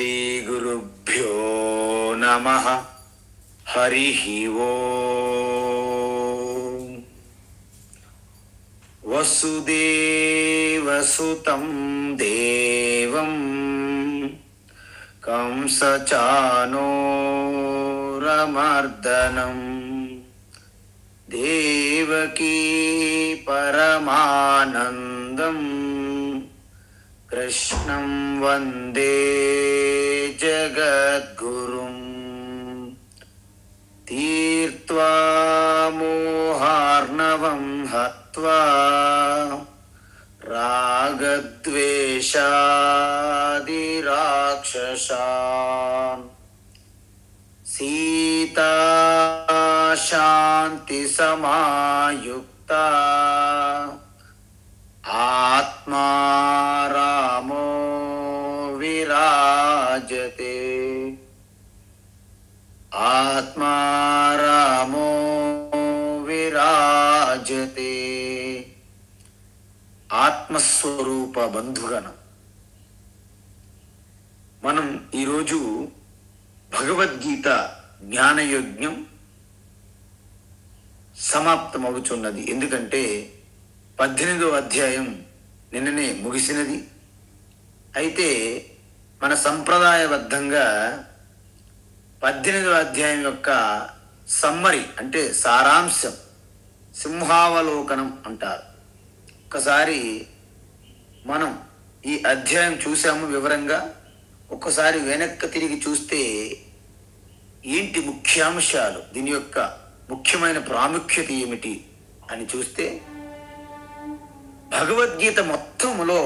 శ్రీగురుభ్యో నమః. హరిః ఓం. వసుదేవసుతం దేవం కంసచానూరమర్దనం దేవకీ పరమానందం కృష్ణం వందే జగద్గురుం. తీర్త్వా మోహార్ణవం హత్వా రాగద్వేషాది రాక్షసాన్ సీతా శాంతి సమాయుక్తా ఆత్మా రామో విరాజతే. ఆత్మా రామో విరాజతే. ఆత్మస్వరూప బంధుగణం. మనం ఈరోజు భగవద్గీత జ్ఞానయజ్ఞం సమాప్తమవుతున్నది. ఎందుకంటే 18వ అధ్యాయం నిన్ననే ముగిసినది. అయితే మన సంప్రదాయబద్ధంగా 18వ అధ్యాయం యొక్క సమ్మరి అంటే సారాంశం, సింహావలోకనం అంటారు. ఒకసారి మనం ఈ అధ్యాయం చూసాము వివరంగా. ఒక్కసారి వెనక్కి తిరిగి చూస్తే ఏంటి ముఖ్యాంశాలు, దీని యొక్క ముఖ్యమైన ప్రాముఖ్యత ఏమిటి అని చూస్తే, భగవద్గీత మొత్తములో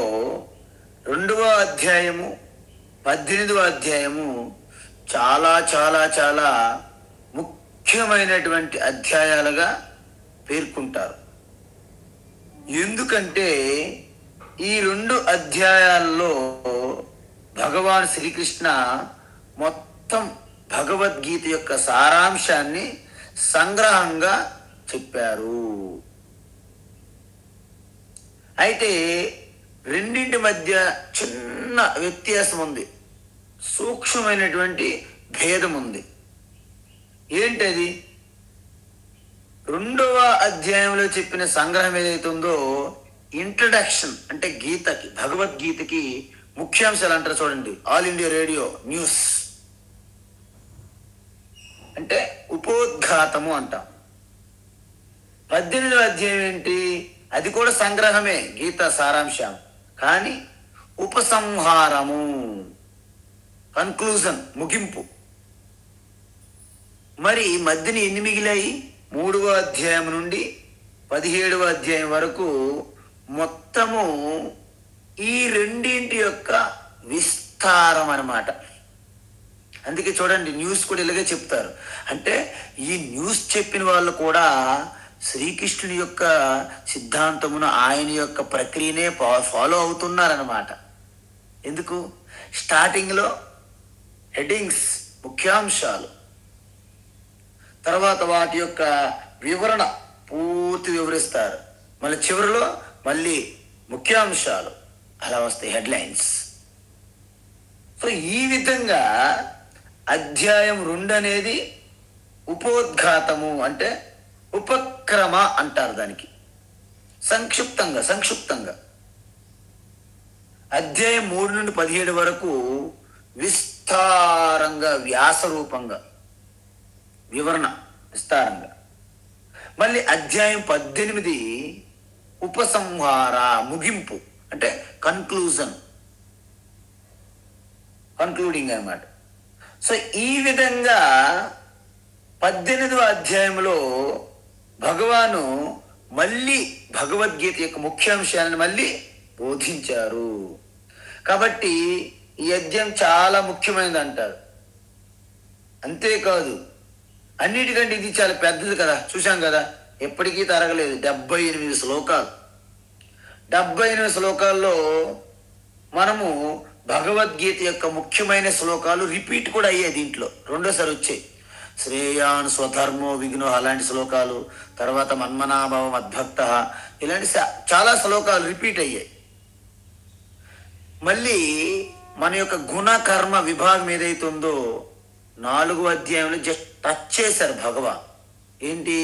2వ అధ్యాయము 18వ అధ్యాయము చాలా చాలా చాలా ముఖ్యమైనటువంటి అధ్యాయాలుగా పేర్కొంటారు. ఎందుకంటే ఈ 2 అధ్యాయాల్లో భగవాన్ శ్రీకృష్ణ మొత్తం భగవద్గీత యొక్క సారాంశాన్ని సంగ్రహంగా చెప్పారు. అయితే రెండింటి మధ్య చిన్న వ్యత్యాసం ఉంది, సూక్ష్మమైనటువంటి భేదం ఉంది. ఏంటది? 2వ అధ్యాయంలో చెప్పిన సంగ్రహం ఏదైతే ఉందో, ఇంట్రడక్షన్ అంటే గీతకి, భగవద్గీతకి ముఖ్యాంశాలు అంటారు చూడండి. ఆల్ ఇండియా రేడియో న్యూస్ అంటే ఉపోద్ఘాతము అంటాం. 18వ అధ్యాయం ఏంటి? అది కూడా సంగ్రహమే, గీత సారాంశం, కానీ ఉపసంహారము, కన్క్లూజన్, ముగింపు. మరి మధ్యన ఎన్ని మిగిలాయి? 3వ అధ్యాయం నుండి 17వ అధ్యాయం వరకు మొత్తము ఈ రెండింటి యొక్క విస్తారం అన్నమాట. అందుకే చూడండి, న్యూస్ కూడా ఇలాగే చెప్తారు. అంటే ఈ న్యూస్ చెప్పిన వాళ్ళు కూడా శ్రీకృష్ణుని యొక్క సిద్ధాంతమును, ఆయన యొక్క ప్రక్రియనే ఫాలో అవుతున్నారన్నమాట. ఎందుకు? స్టార్టింగ్లో హెడ్డింగ్స్, ముఖ్యాంశాలు, తర్వాత వాటి యొక్క వివరణ పూర్తి వివరిస్తారు, మళ్ళీ చివరిలో మళ్ళీ ముఖ్యాంశాలు అలా వస్తాయి, హెడ్లైన్స్. సో ఈ విధంగా అధ్యాయం 2 అనేది ఉపోద్ఘాతము అంటే ఉపక్రమ అంటారు దానికి, సంక్షిప్తంగా. అధ్యాయం 3 నుండి 17 వరకు విస్తారంగా, వ్యాసరూపంగా వివరణ, విస్తారంగా. మళ్ళీ అధ్యాయం 18 ఉపసంహార, ముగింపు అంటే కన్క్లూడింగ్ అన్నమాట. సో ఈ విధంగా 18వ అధ్యాయంలో భగవాను మళ్ళీ భగవద్గీత యొక్క ముఖ్యాంశాలను మళ్ళీ బోధించారు. కాబట్టి ఈ అధ్యాయం చాలా ముఖ్యమైనది అంటారు. అంతేకాదు, అన్నిటికంటే ఇది చాలా పెద్దది కదా, చూసాం కదా, ఎప్పటికీ తరగలేదు. 78 శ్లోకాలు. 78 శ్లోకాల్లో మనము భగవద్గీత యొక్క ముఖ్యమైన శ్లోకాలు రిపీట్ కూడా అయ్యాయి. దీంట్లో రెండోసారి వచ్చాయి. శ్రేయాన్ స్వధర్మో విఘ్నో అలాంటి శ్లోకాలు, తర్వాత మన్మనాభవ మద్భక్త, ఇలాంటి చాలా శ్లోకాలు రిపీట్ అయ్యాయి. మళ్ళీ మన యొక్క గుణ కర్మ విభాగం ఏదైతే ఉందో 4వ అధ్యాయంలో జస్ట్ టచ్ చేశారు భగవాన్. ఏంటి?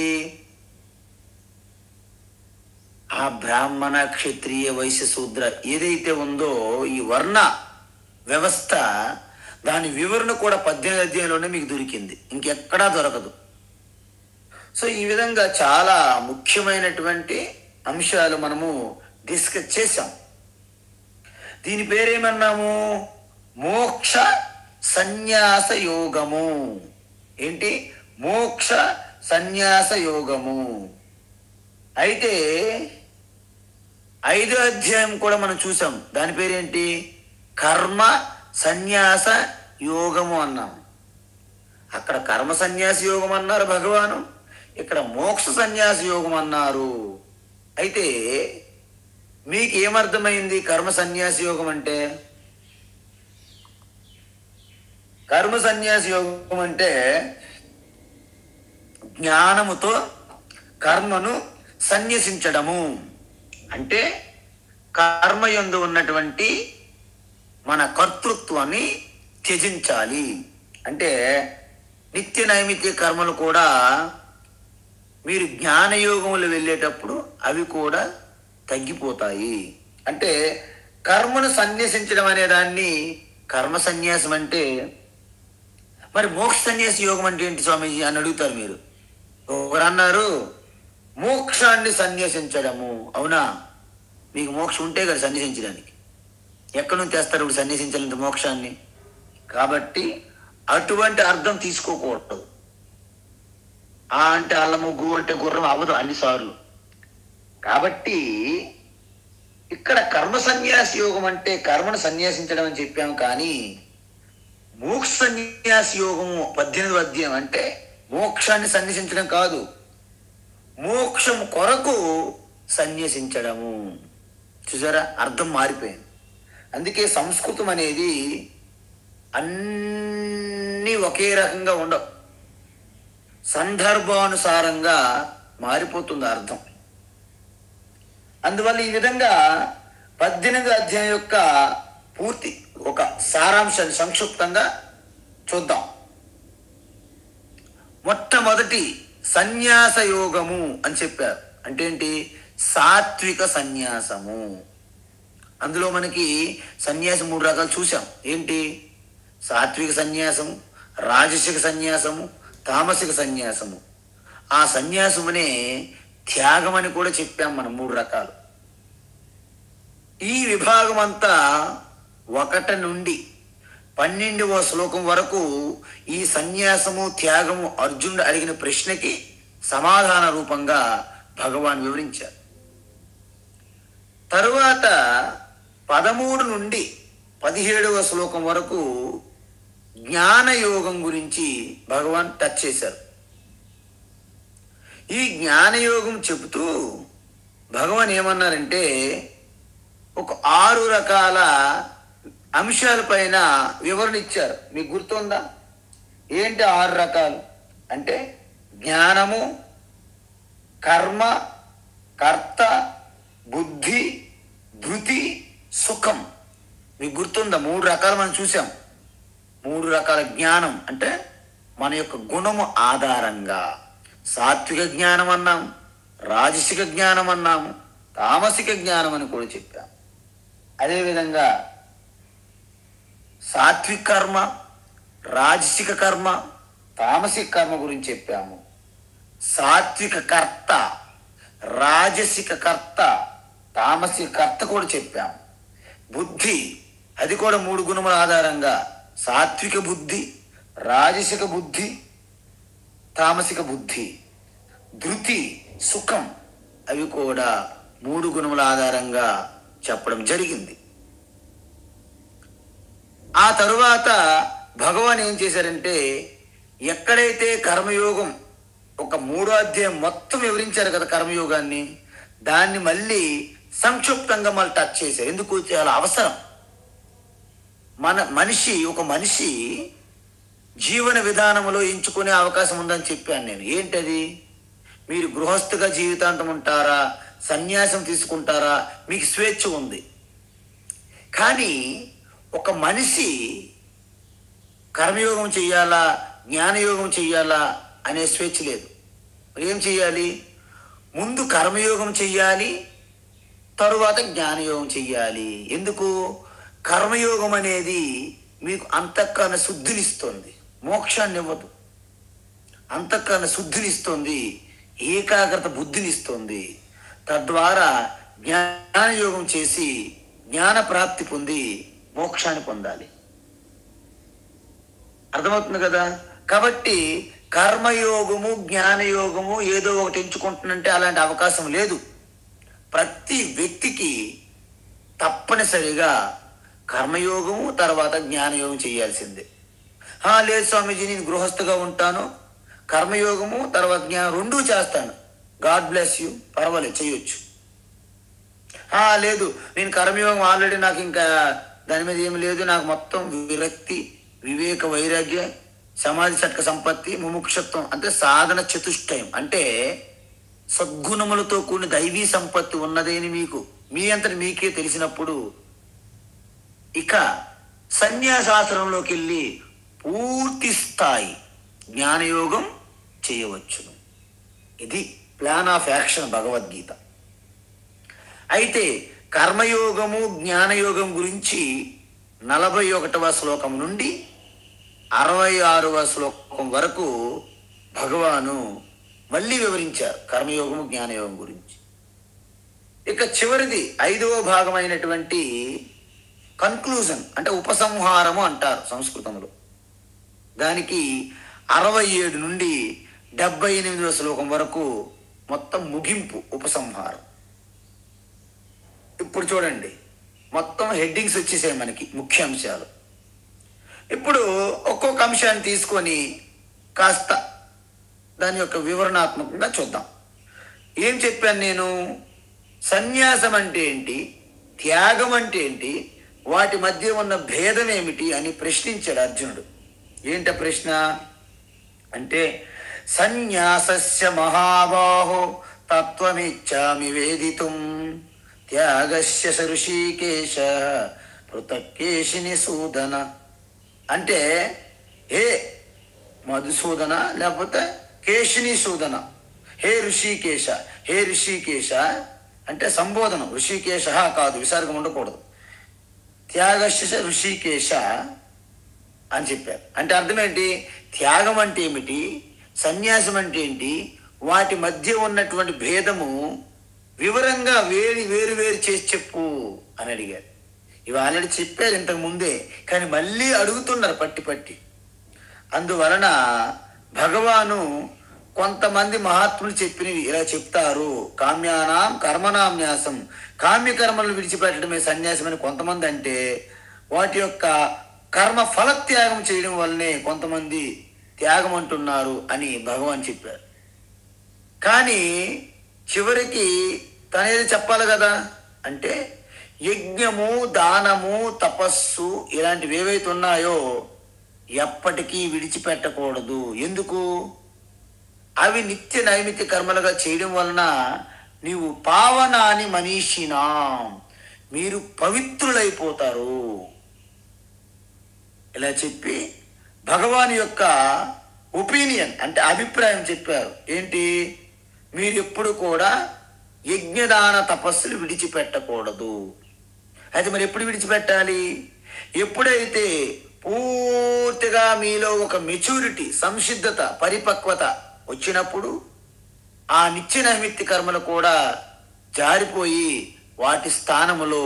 ఆ బ్రాహ్మణ, క్షత్రియ, వైశ్య, శూద్ర ఏదైతే ఉందో ఈ వర్ణ వ్యవస్థ, దాని వివరణ కూడా 18వ అధ్యాయంలోనే మీకు దొరికింది, ఇంకెక్కడా దొరకదు. సో ఈ విధంగా చాలా ముఖ్యమైనటువంటి అంశాలు మనము డిస్కస్ చేశాం. దీని పేరేమన్నాము? మోక్ష సన్యాస యోగము. ఏంటి? మోక్ష సన్యాస యోగము. అయితే 5వ అధ్యాయం కూడా మనం చూసాం, దాని పేరేంటి? కర్మ సన్యాస యోగము అన్నాం. అక్కడ కర్మ సన్యాస యోగం అన్నారు భగవాను, ఇక్కడ మోక్ష సన్యాస యోగం అన్నారు. అయితే మీకు ఏమర్థమైంది కర్మ సన్యాస యోగం అంటే? కర్మ సన్యాస యోగం అంటే జ్ఞానముతో కర్మను సన్యసించడము. అంటే కర్మయందు ఉన్నటువంటి మన కర్తృత్వాన్ని త్యజించాలి. అంటే నిత్య నైమిత్య కర్మలు కూడా మీరు జ్ఞానయోగంలో వెళ్ళేటప్పుడు అవి కూడా తగ్గిపోతాయి. అంటే కర్మను సన్యసించడం అనే దాన్ని కర్మ సన్యాసం అంటే, మరి మోక్ష సన్యాస యోగం అంటే ఏంటి స్వామీజీ అని అడుగుతారు మీరు. ఒకరు అన్నారు మోక్షాన్ని సన్యసించడము. అవునా? మీకు మోక్షం ఉంటే కదా సన్యసించడానికి. ఎక్కడి నుంచి తెస్తారు ఇప్పుడు సన్యసించాలంటే మోక్షాన్ని? కాబట్టి అటువంటి అర్థం తీసుకోకూడదు. ఆ అంటే అల్లము, గు అంటే గుర్రం అవ్వదు అన్నిసార్లు. కాబట్టి ఇక్కడ కర్మ సన్యాస యోగం అంటే కర్మను సన్యాసించడం అని చెప్పాము. కానీ మోక్ష సన్యాస యోగము 18వ అధ్యాయం అంటే మోక్షాన్ని సన్యసించడం కాదు, మోక్షం కొరకు సన్యసించడము. చూసారా, అర్థం మారిపోయింది. అందుకే సంస్కృతం అనేది అన్నీ ఒకే రకంగా ఉండవు, సందర్భానుసారంగా మారిపోతుంది అర్థం. అందువల్ల ఈ విధంగా 18వ అధ్యాయం యొక్క పూర్తి ఒక సారాంశాన్ని సంక్షిప్తంగా చూద్దాం. మొట్టమొదటి సన్యాస యోగము అని చెప్పారు. అంటే ఏంటి? సాత్విక సన్యాసము. అందులో మనకి సన్యాసం 3 రకాలు చూసాం. ఏంటి? సాత్విక సన్యాసము, రాజసిక సన్యాసము, తామసిక సన్యాసము. ఆ సన్యాసమునే త్యాగం అని కూడా చెప్పాం మనం 3 రకాలు. ఈ విభాగం అంతా 1 నుండి 12వ శ్లోకం వరకు ఈ సన్యాసము త్యాగము అర్జునుడు అడిగిన ప్రశ్నకి సమాధాన రూపంగా భగవాన్ వివరించారు. తరువాత 13 నుండి 17వ శ్లోకం వరకు జ్ఞానయోగం గురించి భగవాన్ టచ్ చేశారు. ఈ జ్ఞానయోగం చెబుతూ భగవాన్ ఏమన్నారంటే ఒక 6 రకాల అంశాలపైన వివరణ ఇచ్చారు. మీకు గుర్తుందా? ఏంటి 6 రకాలు అంటే? జ్ఞానము, కర్మ, కర్త, బుద్ధి, ధృతి, సుఖం. మీకు గుర్తుందా? 3 రకాలు మనం చూసాం. 3 రకాల జ్ఞానం అంటే మన యొక్క గుణము ఆధారంగా సాత్విక జ్ఞానం అన్నాం, రాజసిక జ్ఞానం అన్నాము, తామసిక జ్ఞానం అని కూడా చెప్పాం. అదేవిధంగా సాత్విక కర్మ, రాజసిక కర్మ, తామసిక కర్మ గురించి చెప్పాము. సాత్విక కర్త, రాజసిక కర్త, తామసిక కర్త కూడా చెప్పాము. బుద్ధి, అది కూడా 3 గుణముల ఆధారంగా సాత్విక బుద్ధి, రాజసిక బుద్ధి, తామసిక బుద్ధి. ధృతి, సుఖం, అవి కూడా 3 గుణముల ఆధారంగా చెప్పడం జరిగింది. ఆ తరువాత భగవాన్ ఏం చేశారంటే ఎక్కడైతే కర్మయోగం ఒక 3వ అధ్యాయం మొత్తం వివరించారు కదా కర్మయోగాన్ని, దాన్ని మళ్ళీ సంక్షిప్తంగా మళ్ళీ టచ్ చేశారు. ఎందుకు? చాలా అవసరం. ఒక మనిషి జీవన విధానంలో ఎంచుకునే అవకాశం ఉందని చెప్పాను నేను. ఏంటది? మీరు గృహస్థుగా జీవితాంతం ఉంటారా, సన్యాసం తీసుకుంటారా, మీకు స్వేచ్ఛ ఉంది. కానీ ఒక మనిషి కర్మయోగం చెయ్యాలా జ్ఞానయోగం చెయ్యాలా అనే స్వేచ్ఛ లేదు. మరి ఏం చెయ్యాలి? ముందు కర్మయోగం చెయ్యాలి, తరువాత జ్ఞానయోగం చెయ్యాలి. ఎందుకు? కర్మయోగం అనేది మీకు అంతఃకరణ శుద్ధినిస్తుంది, మోక్షాన్ని ఇవ్వదు. అంతఃకరణ శుద్ధినిస్తుంది, ఏకాగ్రత బుద్ధినిస్తుంది. తద్వారా జ్ఞానయోగం చేసి జ్ఞాన ప్రాప్తి పొంది మోక్షాన్ని పొందాలి. అర్థమవుతుంది కదా? కాబట్టి కర్మయోగము జ్ఞానయోగము ఏదో ఒకటి ఎంచుకుంటున్నంటే అలాంటి అవకాశం లేదు. ప్రతి వ్యక్తికి తప్పనిసరిగా కర్మయోగము తర్వాత జ్ఞానయోగం చేయాల్సిందే. లేదు స్వామీజీ, నేను గృహస్థుగా ఉంటాను, కర్మయోగము తర్వాత జ్ఞానం రెండూ చేస్తాను, గాడ్ బ్లెస్ యూ, పర్వాలేదు, చేయొచ్చు. లేదు, నేను కర్మయోగం ఆల్రెడీ నాకు ఇంకా దాని మీద ఏమి లేదు, నాకు మొత్తం విరక్తి, వివేక, వైరాగ్య, సమాధి, షట్క సంపత్తి, ముముక్షత్వం అంటే సాధన చతుష్టయం అంటే సద్గుణములతో కూడిన దైవీ సంపత్తి ఉన్నదేని మీకు మీ అంతటి మీకే తెలిసినప్పుడు ఇక సన్యాసాశ్రమంలోకి వెళ్ళి పూర్తి స్థాయి జ్ఞానయోగం చేయవచ్చును. ఇది ప్లాన్ ఆఫ్ యాక్షన్ భగవద్గీత. అయితే కర్మయోగము జ్ఞానయోగం గురించి 41వ శ్లోకం నుండి 66వ శ్లోకం వరకు భగవాను మళ్ళీ వివరించారు కర్మయోగము జ్ఞానయోగం గురించి. ఇక చివరిది 5వ భాగమైనటువంటి కన్క్లూజన్ అంటే ఉపసంహారము అంటారు సంస్కృతంలో. దానికి 67 నుండి 78వ శ్లోకం వరకు మొత్తం ముగింపు, ఉపసంహారం. ఇప్పుడు చూడండి, మొత్తం హెడ్డింగ్స్ వచ్చేసాయి మనకి, ముఖ్యాంశాలు. ఇప్పుడు ఒక్కొక్క అంశాన్ని తీసుకొని కాస్త దాని యొక్క వివరణాత్మకంగా చూద్దాం. ఏం చెప్పాను నేను? సన్యాసం అంటే ఏంటి, త్యాగం అంటే ఏంటి, వాటి మధ్య ఉన్న భేదం ఏమిటి అని ప్రశ్నించాడు అర్జునుడు. ఏంట ప్రశ్న అంటే, సన్యాసస్య మహాబాహో తత్వమిచ్చామి వేదితుం త్యాగస్య ఋషికేశ పృథక్కేశిని సూదన. అంటే హే మధుసూదన లేకపోతే కేశిని సూదన, హే ఋషికేశ, హే ఋషికేశ అంటే సంబోధనం, ఋషికేశ కాదు, విసర్గం ఉండకూడదు. త్యాగస్య ఋషికేశ అని చెప్పారు. అంటే అర్థం ఏంటి? త్యాగం అంటే ఏమిటి, సన్యాసం అంటే ఏంటి, వాటి మధ్య ఉన్నటువంటి భేదము వివరంగా వేరు వేరు చేసి చెప్పు అని అడిగారు. ఇవి ఆల్రెడీ చెప్పారు ఇంతకు ముందే, కానీ మళ్ళీ అడుగుతున్నారు పట్టి పట్టి. అందువలన భగవాను కొంతమంది మహాత్ములు చెప్పినవి ఇలా చెప్తారు. కామ్యానాం కర్మనాం న్యాసం, కామ్యకర్మలను విడిచిపెట్టడమే సన్యాసం అని కొంతమంది అంటే, వాటి యొక్క కర్మ ఫలత్యాగం చేయడం వల్లనే కొంతమంది త్యాగం అంటున్నారు అని భగవాన్ చెప్పారు. కానీ చివరికి తనేది చెప్పాలి కదా, అంటే యజ్ఞము, దానము, తపస్సు ఇలాంటివి ఏవైతే ఉన్నాయో ఎప్పటికీ విడిచిపెట్టకూడదు. ఎందుకు? అవి నిత్య నైమిత్య కర్మలుగా చేయడం వలన నీవు పావనాని మనీషినా, మీరు పవిత్రులైపోతారు. ఇలా చెప్పి భగవాన్ యొక్క ఒపీనియన్ అంటే అభిప్రాయం చెప్పారు. ఏంటి? మీరు ఎప్పుడు కూడా యజ్ఞదాన తపస్సులు విడిచిపెట్టకూడదు. అయితే మరి ఎప్పుడు విడిచిపెట్టాలి? ఎప్పుడైతే పూర్తిగా మీలో ఒక మెచ్యూరిటీ, సంసిద్ధత, పరిపక్వత వచ్చినప్పుడు ఆ నిత్య నైమిత్య కర్మలు కూడా జారిపోయి వాటి స్థానములో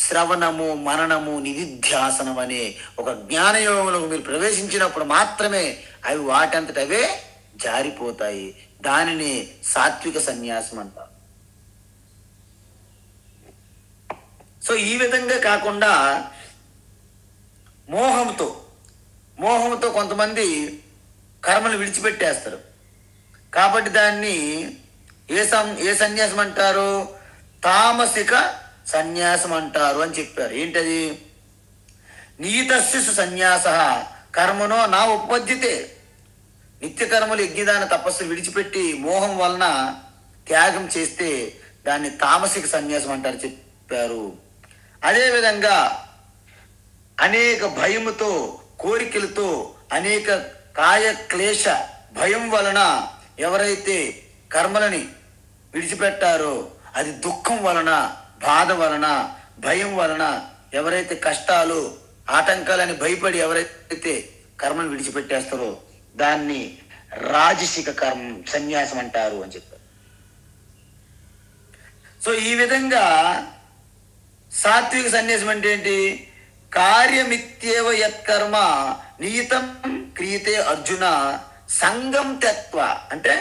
శ్రవణము, మననము, నిధిధ్యాసనం అనే ఒక జ్ఞానయోగంలో మీరు ప్రవేశించినప్పుడు మాత్రమే అవి వాటంతటవే జారిపోతాయి. దానిని సాత్విక సన్యాసం అంటారు. సో ఈ విధంగా కాకుండా మోహంతో కొంతమంది కర్మలు విడిచిపెట్టేస్తారు. కాబట్టి దాన్ని ఏ సన్యాసం అంటారు? తామసిక సన్యాసం అంటారు అని చెప్పారు. ఏంటది? నియతస్య సన్యాస కర్మనో నా ఉపపద్యతే. నిత్య కర్మలు, యజ్ఞదాన తపస్సులు విడిచిపెట్టి మోహం వలన త్యాగం చేస్తే దాన్ని తామసిక సన్యాసం అంటారు చెప్పారు. అదేవిధంగా అనేక భయముతో, కోరికలతో, అనేక కాయ క్లేశ భయం వలన ఎవరైతే కర్మలని విడిచిపెట్టారో, అది దుఃఖం వలన, బాధ వలన, భయం వలన ఎవరైతే కష్టాలు, ఆటంకాలని భయపడి ఎవరైతే కర్మను విడిచిపెట్టేస్తారో దాన్ని రాజసిక కర్మ సన్యాసం అంటారు అని చెప్పారు. సో ఈ విధంగా సాత్విక సన్యాసం అంటే ఏంటి? కార్యమిత్యేవ యత్కర్మ నియతం క్రియతే అర్జున సంగం త్యక్వ. అంటే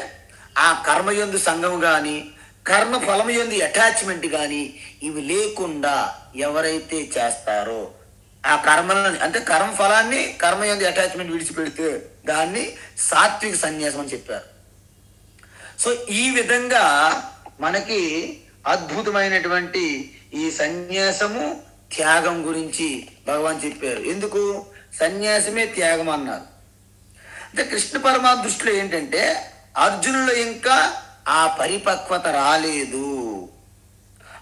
ఆ కర్మయందు సంగం కానీ, కర్మ ఫలం యందు అటాచ్మెంట్ కానీ ఇవి లేకుండా ఎవరైతే చేస్తారో ఆ కర్మలని, అంటే కర్మ ఫలాన్ని, కర్మ యందు అటాచ్మెంట్ విడిచిపెడితే దాన్ని సాత్విక సన్యాసం అని చెప్పారు. సో ఈ విధంగా మనకి అద్భుతమైనటువంటి ఈ సన్యాసము, త్యాగం గురించి భగవాన్ చెప్పారు. ఎందుకు సన్యాసమే త్యాగం అన్నారు అంటే కృష్ణ పరమాత్మ దృష్టిలో ఏంటంటే అర్జునులో ఇంకా ఆ పరిపక్వత రాలేదు.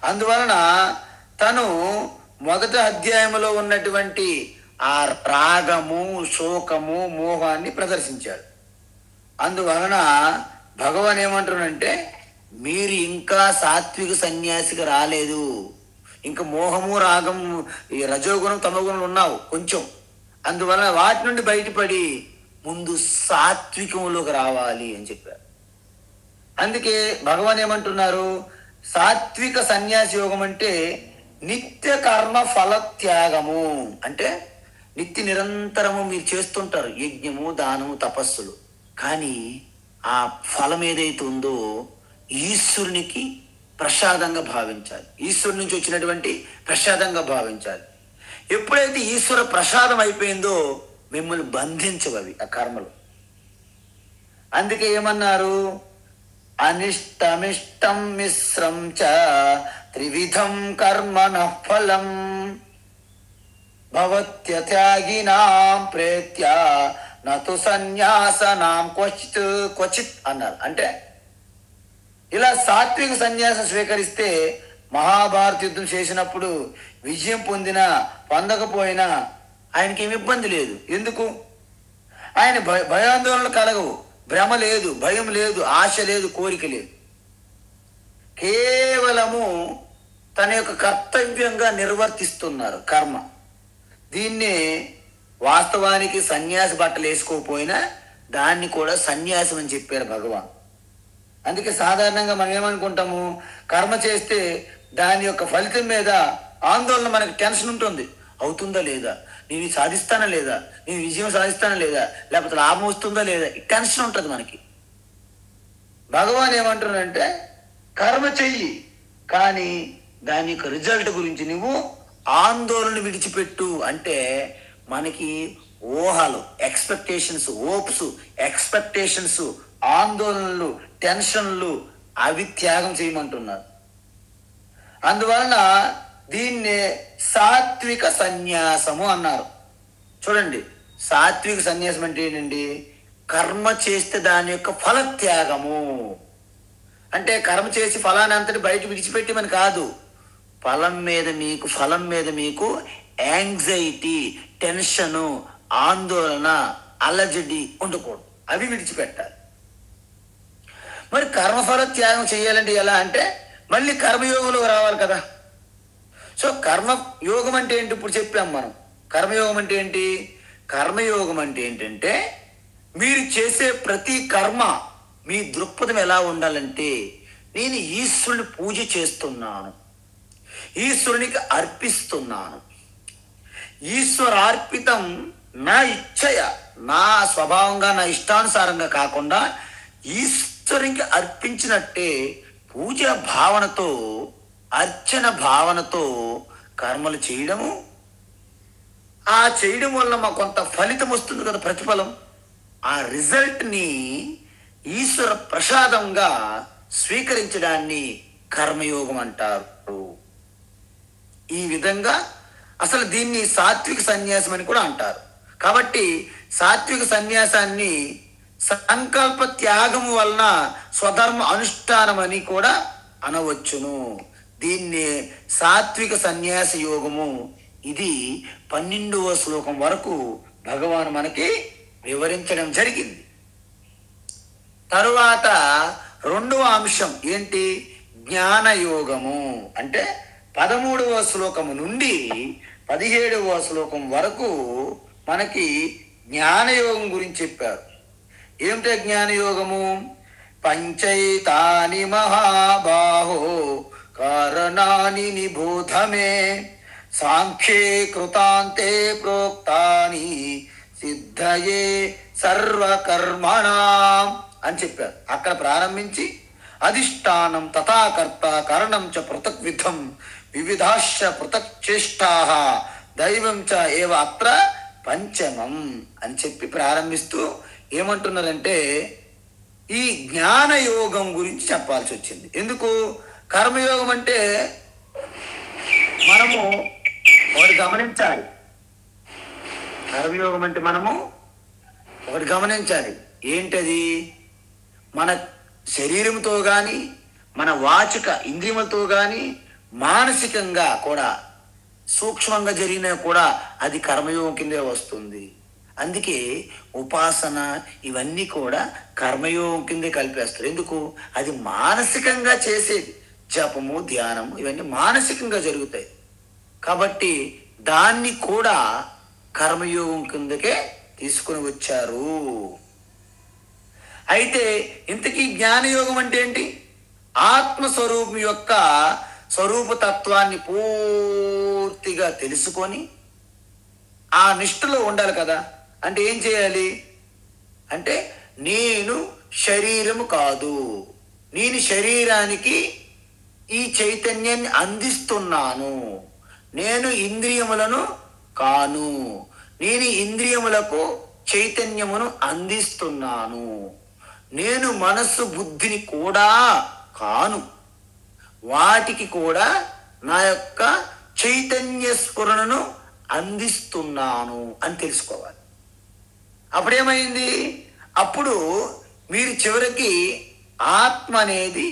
అందువలన తను మొదటి అధ్యాయంలో ఉన్నటువంటి ఆ రాగము, శోకము, మోహాన్ని ప్రదర్శించాడు. అందువలన భగవాన్ ఏమంటున్నాడంటే మీరు ఇంకా సాత్విక సన్యాసికి రాలేదు, ఇంకా మోహము, రాగము, ఈ రజోగుణం, తమోగుణం ఉన్నావు కొంచెం. అందువలన వాటి నుండి బయటపడి ముందు సాత్వికంలోకి రావాలి అని చెప్పారు. అందుకే భగవాన్ ఏమంటున్నారు, సాత్విక సన్యాసి యోగం అంటే నిత్య కర్మ ఫల త్యాగము. అంటే నిత్య నిరంతరము మీరు చేస్తుంటారు యజ్ఞము, దానము, తపస్సులు, కానీ ఆ ఫలం ఏదైతే ఉందో ఈశ్వరునికి ప్రసాదంగా భావించాలి. ఈశ్వరు నుంచి వచ్చినటువంటి ప్రసాదంగా భావించాలి. ఎప్పుడైతే ఈశ్వర ప్రసాదం అయిపోయిందో మిమ్మల్ని బంధించవవి ఆ కర్మలు. అందుకే ఏమన్నారు, అనిష్టమిష్టం మిశ్రం చ త్రివిధం కర్మణః ఫలం భవత్యత్యాగినాం ప్రేత్య నతు సన్యాసనాం క్వచిత్ అన్నారు. అంటే ఇలా సాత్విక సన్యాసం స్వీకరిస్తే మహాభారత యుద్ధం చేసినప్పుడు విజయం పొందినా పొందకపోయినా ఆయనకి ఏమి ఇబ్బంది లేదు. ఎందుకు? ఆయన భయాందోళనలు కలగవు, భ్రమ లేదు, భయం లేదు, ఆశ లేదు, కోరిక లేదు. కేవలము తన యొక్క కర్తవ్యంగా నిర్వర్తిస్తున్నారు కర్మ. దీన్నే వాస్తవానికి సన్యాసి బట్టలు వేసుకోకపోయినా దాన్ని కూడా సన్యాసం అని చెప్పారు భగవాన్. అందుకే సాధారణంగా మనం ఏమనుకుంటాము, కర్మ చేస్తే దాని యొక్క ఫలితం మీద ఆందోళన, మనకి టెన్షన్ ఉంటుంది. అవుతుందా లేదా, నేను సాధిస్తానా లేదా, నేను విజయం సాధిస్తానా లేదా, లేకపోతే లాభం వస్తుందా లేదా, టెన్షన్ ఉంటుంది మనకి. భగవాన్ ఏమంటున్నాడంటే కర్మ చెయ్యి, కానీ దాని యొక్క రిజల్ట్ గురించి నువ్వు ఆందోళన విడిచిపెట్టు. అంటే మనకి ఊహలు, ఎక్స్పెక్టేషన్స్, హోప్స్, ఎక్స్పెక్టేషన్స్, ఆందోళనలు, టెన్షన్లు అవి త్యాగం చేయమంటున్నారు. అందువలన దీన్నే సాత్విక సన్యాసము అన్నారు. చూడండి, సాత్విక సన్యాసం అంటే ఏంటండి, కర్మ చేస్తే దాని యొక్క ఫల త్యాగము. అంటే కర్మ చేసి ఫలాన్ని అంతటి బయట విడిచిపెట్టమని కాదు, ఫలం మీద మీకు యాంగ్జైటీ, టెన్షను, ఆందోళన, అలజడి ఉండకూడదు, అవి విడిచిపెట్టాలి. మరి కర్మఫల త్యాగం చేయాలంటే ఎలా అంటే మళ్ళీ కర్మయోగంలో రావాలి కదా. సో కర్మయోగం అంటే ఏంటి? ఇప్పుడు చెప్పాం మనం. కర్మయోగం అంటే ఏంటి? కర్మయోగం అంటే ఏంటంటే మీరు చేసే ప్రతి కర్మ మీ దృక్పథం ఎలా ఉండాలంటే, నేను ఈశ్వరుని పూజ చేస్తున్నాను, ఈశ్వరునికి అర్పిస్తున్నాను, ఈశ్వరార్పితం నా ఇచ్చయ, నా స్వభావంగా, నా ఇష్టానుసారంగా కాకుండా ఈశ్వరునికి అర్పించినట్టే పూజ భావనతో, అర్చన భావనతో కర్మలు చేయడము. ఆ చేయడం వల్ల మాకు కొంత ఫలితం వస్తుంది కదా, ప్రతిఫలం. ఆ రిజల్ట్ని ఈశ్వర ప్రసాదంగా స్వీకరించడాన్ని కర్మయోగం అంటారు. ఈ విధంగా అసలు దీన్ని సాత్విక సన్యాసం అని కూడా అంటారు. కాబట్టి సాత్విక సన్యాసాన్ని సంకల్ప త్యాగము వలన స్వధర్మ అనుష్ఠానం అని కూడా అనవచ్చును. దీన్ని సాత్విక సన్యాస యోగము ఇది 12వ శ్లోకం వరకు భగవాన్ మనకి వివరించడం జరిగింది. తరువాత రెండవ అంశం ఏంటి? జ్ఞానయోగము. అంటే 13వ శ్లోకము నుండి 17వ శ్లోకం వరకు మనకి జ్ఞానయోగం గురించి చెప్పారు. ఏమిటో జ్ఞానయోగము? పంచైతాని మహాబాహో కారణాని నిబోధమే సాంఖ్యే కృతాంతే ప్రోక్తాని సిద్ధయే సర్వకర్మణాం అని చెప్పారు. అక్కడ ప్రారంభించి అధిష్టానం తథాకర్త కరణం చ పృథక్ విధం వివిధాశ్చ పృథక్ చేష్టాః దైవం చ ఏవ అత్ర పంచమం అని చెప్పి ప్రారంభిస్తూ ఏమంటున్నారంటే ఈ జ్ఞానయోగం గురించి చెప్పాల్సి వచ్చింది. ఎందుకు? కర్మయోగం అంటే మనము ఒకటి గమనించాలి. కర్మయోగం అంటే మనము ఒకటి గమనించాలి. ఏంటది? మన శరీరంతో కానీ మన వాచిక ఇంద్రియములతో కానీ మానసికంగా కూడా సూక్ష్మంగా జరిగినా కూడా అది కర్మయోగం కిందే వస్తుంది. అందుకే ఉపాసన ఇవన్నీ కూడా కర్మయోగం కిందే కలిపేస్తారు. ఎందుకు? అది మానసికంగా చేసేది. జపము ధ్యానము ఇవన్నీ మానసికంగా జరుగుతాయి కాబట్టి దాన్ని కూడా కర్మయోగం కిందకే తీసుకుని వచ్చారు. అయితే ఇంతకీ జ్ఞానయోగం అంటే ఏంటి? ఆత్మస్వరూపం యొక్క స్వరూపతత్వాన్ని పూర్తిగా తెలుసుకొని ఆ నిష్ఠలో ఉండాలి కదా. అంటే ఏం చేయాలి అంటే నేను శరీరము కాదు, నేను శరీరానికి ఈ చైతన్యాన్ని అందిస్తున్నాను, నేను ఇంద్రియములను కాను, నేను ఇంద్రియములకు చైతన్యమును అందిస్తున్నాను, నేను మనస్సు బుద్ధిని కూడా కాను, వాటికి కూడా నా యొక్క చైతన్య స్ఫురణను అందిస్తున్నాను అని తెలుసుకోవాలి. అప్పుడేమైంది? అప్పుడు మీరు చివరికి ఆత్మ అనేది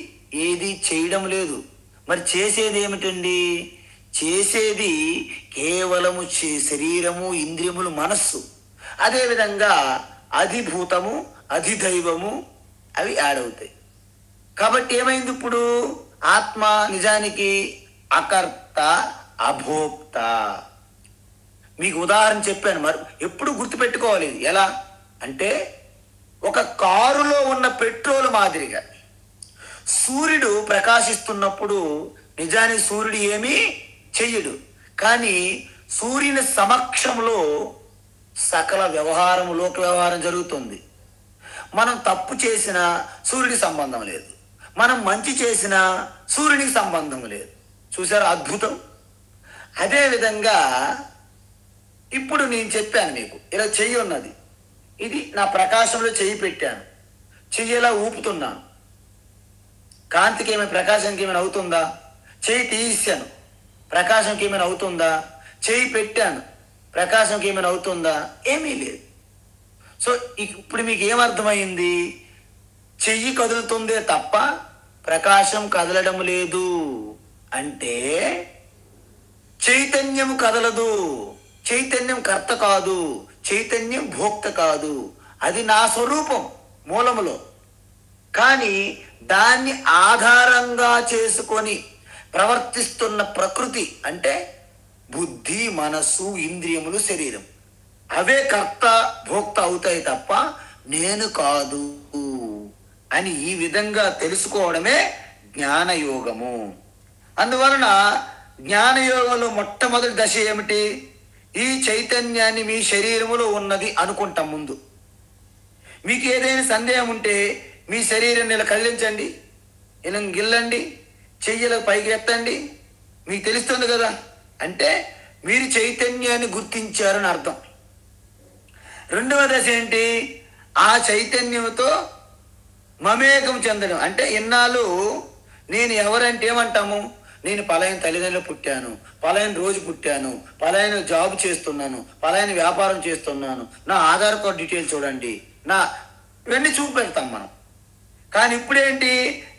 ఏది చేయడం లేదు. మరి చేసేది ఏమిటండి? చేసేది కేవలము శరీరము ఇంద్రియములు మనస్సు. అదేవిధంగా అధిభూతము అధిదైవము అవి యాడ్ అవుతాయి. కాబట్టి ఏమైంది? ఇప్పుడు ఆత్మ నిజానికి అకర్త అభోక్త. మీకు ఉదాహరణ చెప్పాను, మరి ఎప్పుడు గుర్తుపెట్టుకోవాలి. ఎలా అంటే ఒక కారులో ఉన్న పెట్రోల్ మాదిరిగా సూర్యుడు ప్రకాశిస్తున్నప్పుడు నిజానికి సూర్యుడు ఏమీ చెయ్యడు, కానీ సూర్యుని సమక్షంలో సకల వ్యవహారం లోక వ్యవహారం జరుగుతుంది. మనం తప్పు చేసినా సూర్యుడికి సంబంధం లేదు, మనం మంచి చేసినా సూర్యునికి సంబంధం లేదు. చూసారా అద్భుతం? అదేవిధంగా ఇప్పుడు నేను చెప్పాను మీకు, ఇలా చెయ్యి ఉన్నది, ఇది నా ప్రకాశంలో చెయ్యి పెట్టాను, చెయ్యి ఇలా ఊపుతున్నాను, కాంతికి ఏమైనా ప్రకాశానికి ఏమైనా అవుతుందా? చెయ్యి తీసాను, ప్రకాశంకి ఏమైనా అవుతుందా? చెయ్యి పెట్టాను, ప్రకాశంకి ఏమైనా అవుతుందా? ఏమీ లేదు. సో ఇప్పుడు మీకు ఏమర్థమైంది? చెయ్యి కదులుతుందే తప్ప ప్రకాశం కదలడం లేదు. అంటే చైతన్యం కదలదు, చైతన్యం కర్త కాదు, చైతన్యం భోక్త కాదు, అది నా స్వరూపం మూలములో. కానీ దాన్ని ఆధారంగా చేసుకొని ప్రవర్తిస్తున్న ప్రకృతి అంటే బుద్ధి మనస్సు ఇంద్రియములు శరీరం అవే కర్త భోక్త అవుతాయి తప్ప నేను కాదు అని ఈ విధంగా తెలుసుకోవడమే జ్ఞానయోగము. అందువలన జ్ఞానయోగంలో మొట్టమొదటి దశ ఏమిటి? ఈ చైతన్యాన్ని మీ శరీరములో ఉన్నది అనుకుంటాం. ముందు మీకు ఏదైనా సందేహం ఉంటే మీ శరీరాన్ని ఇలా కదిలించండి, ఇలా గిల్లండి, చెయ్యలకు పైకి ఎత్తండి, మీకు తెలుస్తుంది కదా. అంటే మీరు చైతన్యాన్ని గుర్తించారని అర్థం. రెండవ దశ ఏంటి? ఆ చైతన్యంతో మమేకం చెందడం. అంటే ఇన్నాళ్ళు నేను ఎవరంటే ఏమంటాము? నేను పలాయన తల్లిదండ్రులు పుట్టాను, పలాయన రోజు పుట్టాను, పలాయన జాబ్ చేస్తున్నాను, పలాయన వ్యాపారం చేస్తున్నాను, నా ఆధార్ కార్డు డీటెయిల్స్ చూడండి, నా ఇవన్నీ చూపెడతాం మనం. కానీ ఇప్పుడేంటి?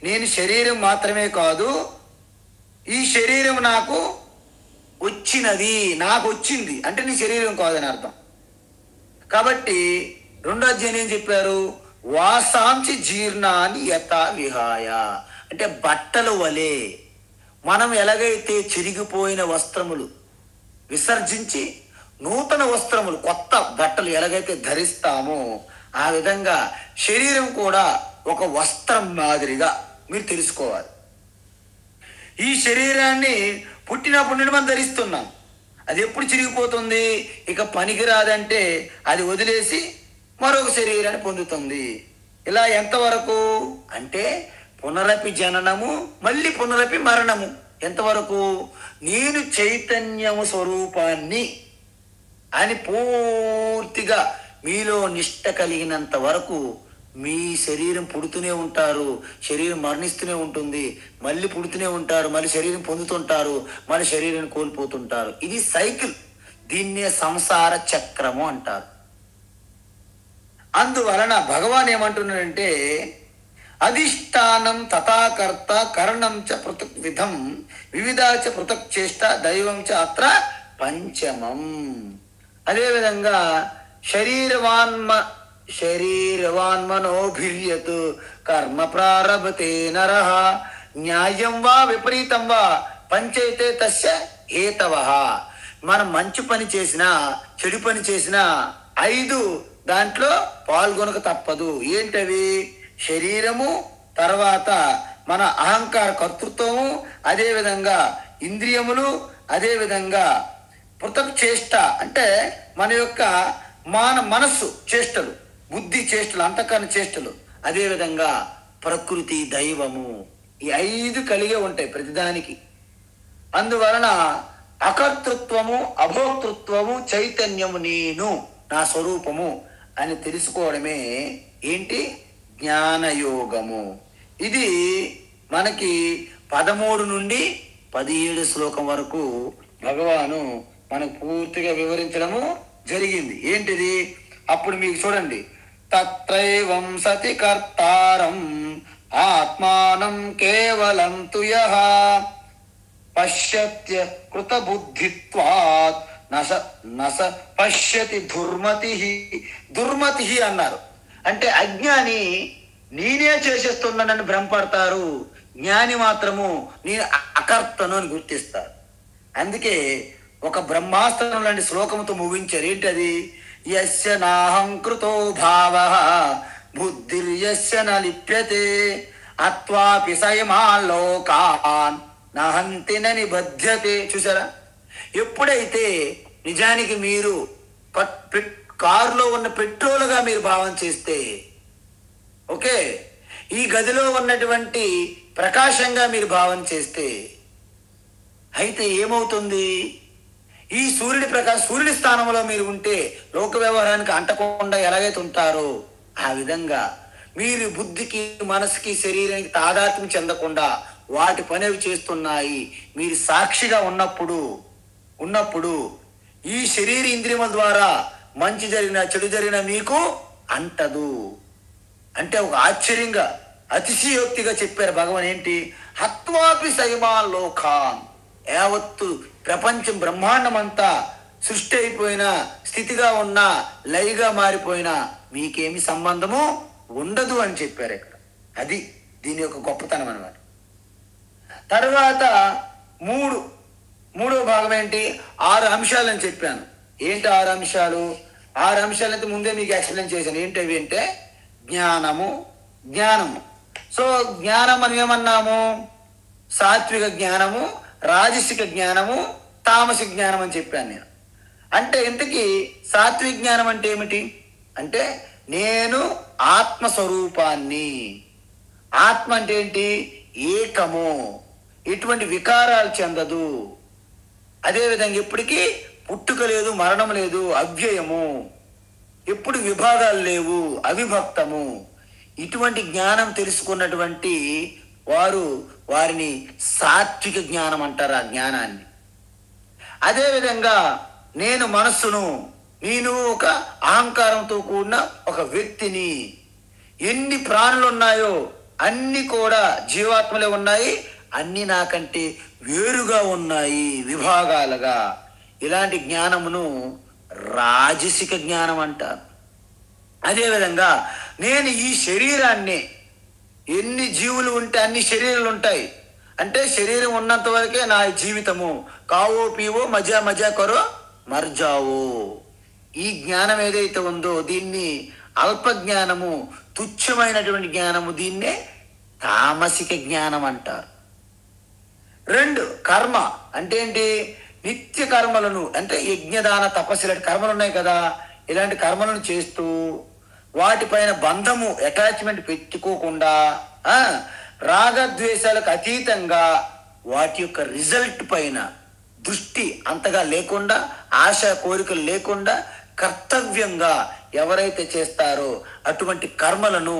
నేను శరీరం మాత్రమే కాదు, ఈ శరీరం నాకు వచ్చినది, నాకు వచ్చింది అంటే నీ శరీరం కాదని అర్థం. కాబట్టి రెండో అధ్యాయం ఏం చెప్పారు? వాసాంసి జీర్ణాన్ని యథా విహాయ, అంటే బట్టల వలె మనం ఎలాగైతే చిరిగిపోయిన వస్త్రములు విసర్జించి నూతన వస్త్రములు, కొత్త బట్టలు ఎలాగైతే ధరిస్తామో ఆ విధంగా శరీరం కూడా ఒక వస్త్రం మాదిరిగా మీరు తెలుసుకోవాలి. ఈ శరీరాన్ని పుట్టినప్పటి నుండి మనం ధరిస్తున్నాం. అది ఎప్పుడు చిరిగిపోతుంది? ఇక పనికిరాదంటే అది వదిలేసి మరొక శరీరాన్ని పొందుతుంది. ఇలా ఎంతవరకు అంటే పునరపి జననము, మళ్ళీ పునరపి మరణము. ఎంతవరకు? నేను చైతన్యము స్వరూపాన్ని అని పూర్తిగా మీలో నిష్ట కలిగినంత వరకు మీ శరీరం పుడుతూనే ఉంటారు, శరీరం మరణిస్తూనే ఉంటుంది, మళ్ళీ పుడుతూనే ఉంటారు, మళ్ళీ శరీరం పొందుతుంటారు, మళ్ళీ శరీరం కోల్పోతుంటారు. ఇది సైకిల్. దీన్నే సంసార చక్రము అంటారు. అందువలన భగవాన్ ఏమంటున్నాడంటే అధిష్టానం తథాకర్త కరణం చ పృథక్ విధం వివిధాచ పృథక్ చేష్ట దైవం చ అత్ర పంచమం. అదేవిధంగా శరీరవాన్మనోభిర్యత్ కర్మ ప్రారభతే నరః న్యాయం వా విపరీతం వా పంచైతే తస్య హేతవః. మనం మంచి పని చేసినా చెడు పని చేసినా 5 దాంట్లో పాల్గొనక తప్పదు. ఏంటవి? శరీరము, తర్వాత మన అహంకార కర్తృత్వము, అదేవిధంగా ఇంద్రియములు, అదేవిధంగా పృథక్ చేష్ట అంటే మన యొక్క మనస్సు చేష్టలు, బుద్ధి చేష్టలు, అంతఃకరణ చేష్టలు, అదేవిధంగా ప్రకృతి, దైవము. ఈ 5 కలిగే ఉంటాయి ప్రతిదానికి. అందువలన అకర్తృత్వము, అభోక్తృత్వము, చైతన్యము నేను, నా స్వరూపము అని తెలుసుకోవడమే ఏంటి? జ్ఞానయోగము. ఇది మనకి 13 నుండి 17 శ్లోకం వరకు భగవాను మనకు పూర్తిగా వివరించడము జరిగింది. ఏంటిది? అప్పుడు మీకు చూడండి, తత్రైవం సతి కర్తారం ఆత్మానం కేవలం తు యః పశ్యత్య కృత బుద్ధిత్వాత్ నస పశ్యతి దుర్మతి అన్నారు. అంటే అజ్ఞాని నేనే చేసేస్తున్నానని భ్రమపడతారు, జ్ఞాని మాత్రము నేను అకర్తను అని గుర్తిస్తారు. అందుకే ఒక బ్రహ్మాస్త్రం లాంటి శ్లోకంతో ముగించారు. ఏంటది? యస్య నాహంకృతో భావః బుద్ధిర్యస్య న లిప్యతే అత్వాపి సయమాలోకాన్ నహంతి న నిబధ్యతే. చూసారా? ఎప్పుడైతే నిజానికి మీరు కారులో ఉన్న పెట్రోల్గా మీరు భావం చేస్తే, ఓకే, ఈ గదిలో ఉన్నటువంటి ప్రకాశంగా మీరు భావం చేస్తే, అయితే ఏమవుతుంది? ఈ సూర్యుడి స్థానంలో మీరు ఉంటే లోక వ్యవహారానికి అంటకుండా ఎలాగైతే ఉంటారో ఆ విధంగా మీరు బుద్ధికి, మనసుకి, శరీరానికి తాదాత్మ్యం చెందకుండా వాటి పనేవి చేస్తున్నాయి. మీరు సాక్షిగా ఉన్నప్పుడు ఈ శరీర ఇంద్రియముల ద్వారా మంచి జరిగిన చెడు జరిగిన మీకు అంటదు. అంటే ఒక ఆశ్చర్యంగా, అతిశయోక్తిగా చెప్పారు భగవాన్. ఏంటి? హత్వాపి సైమాన్ లోకాన్, యావత్తు ప్రపంచం బ్రహ్మాండం అంతా సృష్టి అయిపోయిన స్థితిగా ఉన్న లైగా మారిపోయినా మీకేమి సంబంధము ఉండదు అని చెప్పారు ఇక్కడ. అది దీని యొక్క గొప్పతనం అన్నమాట. తర్వాత మూడో భాగం ఏంటి? 6 అంశాలు అని చెప్పాను. ఏంటి 6 అంశాలు? 6 అంశాలైతే ముందే మీకు ఎక్స్ప్లెయిన్ చేశాను. ఏంటవి అంటే జ్ఞానము. సో జ్ఞానం అని ఏమన్నాము? సాత్విక జ్ఞానము, రాజసిక జ్ఞానము, తామసిక జ్ఞానం అని చెప్పాను నేను. అంటే ఇంతకీ సాత్విక జ్ఞానం అంటే ఏమిటి? అంటే నేను ఆత్మస్వరూపాన్ని. ఆత్మ అంటే ఏంటి? ఏకము, ఎటువంటి వికారాలు చెందదు, అదేవిధంగా ఎప్పటికీ పుట్టుక లేదు, మరణం లేదు, అవ్యయము, ఎప్పుడు విభాగాలు లేవు, అవిభక్తము. ఇటువంటి జ్ఞానం తెలుసుకున్నటువంటి వారిని సాత్విక జ్ఞానం అంటారు. ఆ జ్ఞానాన్ని. అదేవిధంగా నేను మనస్సును, నేను ఒక అహంకారంతో కూడిన ఒక వ్యక్తిని. ఎన్ని ప్రాణులు ఉన్నాయో అన్ని కూడా జీవాత్మలే ఉన్నాయి, అన్నీ నాకంటే వేరుగా ఉన్నాయి విభాగాలుగా. ఇలాంటి జ్ఞానమును రాజసిక జ్ఞానం అంటారు. అదేవిధంగా నేను ఈ శరీరాన్ని, ఎన్ని జీవులు ఉంటే అన్ని శరీరాలు ఉంటాయి అంటే శరీరం ఉన్నంత వరకే నా జీవితము. కావో పీవో మజా మజా కరో మర్జావో. ఈ జ్ఞానం ఏదైతే ఉందో దీన్ని అల్ప జ్ఞానము, తుచ్చమైనటువంటి జ్ఞానము, దీన్నే తామసిక జ్ఞానం అంటారు. 2 కర్మ అంటే ఏంటి? నిత్య కర్మలను అంటే యజ్ఞదాన తపస్సు ఇలాంటి కర్మలు ఉన్నాయి కదా, ఇలాంటి కర్మలను చేస్తూ వాటిపైన బంధము, అటాచ్మెంట్ పెట్టుకోకుండా, రాగద్వేషాలకు అతీతంగా వాటి యొక్క రిజల్ట్ పైన దృష్టి అంతగా లేకుండా, ఆశ కోరికలు లేకుండా కర్తవ్యంగా ఎవరైతే చేస్తారో అటువంటి కర్మలను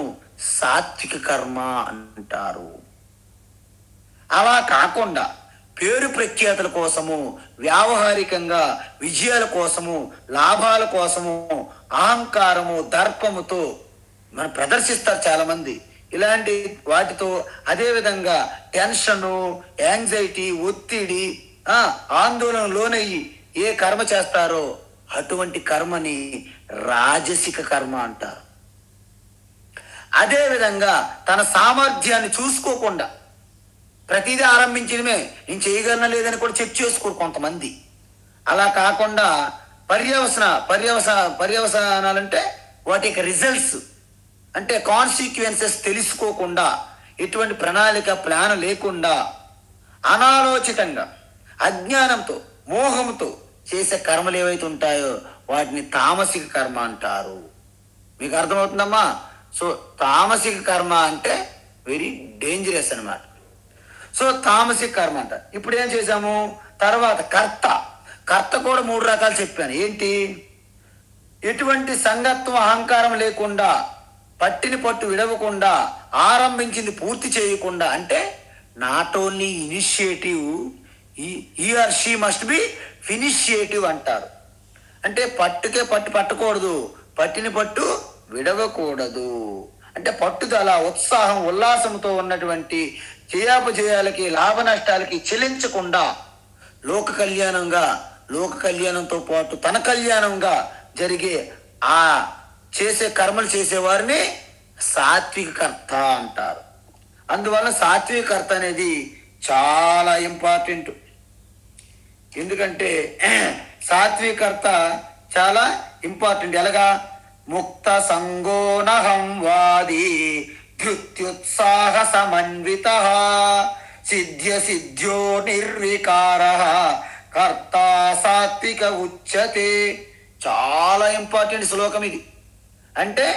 సాత్విక కర్మ అంటారు. అలా కాకుండా పేరు ప్రఖ్యాతుల కోసము, వ్యావహారికంగా విజయాల కోసము, లాభాల కోసము, అహంకారము, దర్పముతో మనం ప్రదర్శిస్తారు చాలామంది. ఇలాంటి వాటితో అదేవిధంగా టెన్షను, యాంగ్జైటీ, ఒత్తిడి, ఆందోళన లోనయ్యి ఏ కర్మ చేస్తారో అటువంటి కర్మని రాజసిక కర్మ అంటారు. అదేవిధంగా తన సామర్థ్యాన్ని చూసుకోకుండా ప్రతిదీ ఆరంభించడమే, నేను చేయగలనా లేదని కూడా చెక్ చేసుకోరు కొంతమంది. అలా కాకుండా పర్యవసానాలంటే వాటి యొక్క రిజల్ట్స్ అంటే కాన్సిక్వెన్సెస్ తెలుసుకోకుండా, ఎటువంటి ప్లాన్ లేకుండా, అనాలోచితంగా అజ్ఞానంతో, మోహంతో చేసే కర్మలు ఏవైతే ఉంటాయో వాటిని తామసిక కర్మ అంటారు. మీకు అర్థమవుతుందమ్మా? సో తామసిక కర్మ అంటే వెరీ డేంజరస్ అన్నమాట. సో తామసిక కర్మ అంటారు. ఇప్పుడు ఏం చేసాము? తర్వాత కర్త కూడా 3 రకాలు చెప్పాను. ఏంటి? ఎటువంటి సంగత్వం, అహంకారం లేకుండా, పట్టిని పట్టు విడవకుండా, ఆరంభించింది పూర్తి చేయకుండా, అంటే నాట్ ఓన్లీ ఇనిషియేటివ్, ఈ ఆర్ షీ మస్ట్ బి ఫినిషియేటివ్ అంటారు. అంటే పట్టుకే పట్టకూడదు, పట్టిని పట్టు విడవకూడదు. అంటే పట్టుదల, ఉత్సాహం, ఉల్లాసంతో ఉన్నటువంటి చేయాలకి, లాభ నష్టాలకి చెల్లించకుండా లోక కళ్యాణంతో పాటు తన కళ్యాణంగా జరిగే ఆ చేసే కర్మలు చేసేవారిని సాత్విక కర్త అంటారు. అందువల్ల సాత్విక కర్త అనేది చాలా ఇంపార్టెంట్. ఎందుకంటే సాత్విక కర్త చాలా ఇంపార్టెంట్. ఎలాగా? ముక్త సంగోనహం వాది ధృత్యుత్సాహ సమన్విత సిద్ధ్యో నిర్వికార కర్త సాత్విక ఉచ్యతే. చాలా ఇంపార్టెంట్ శ్లోకం ఇది. అంటే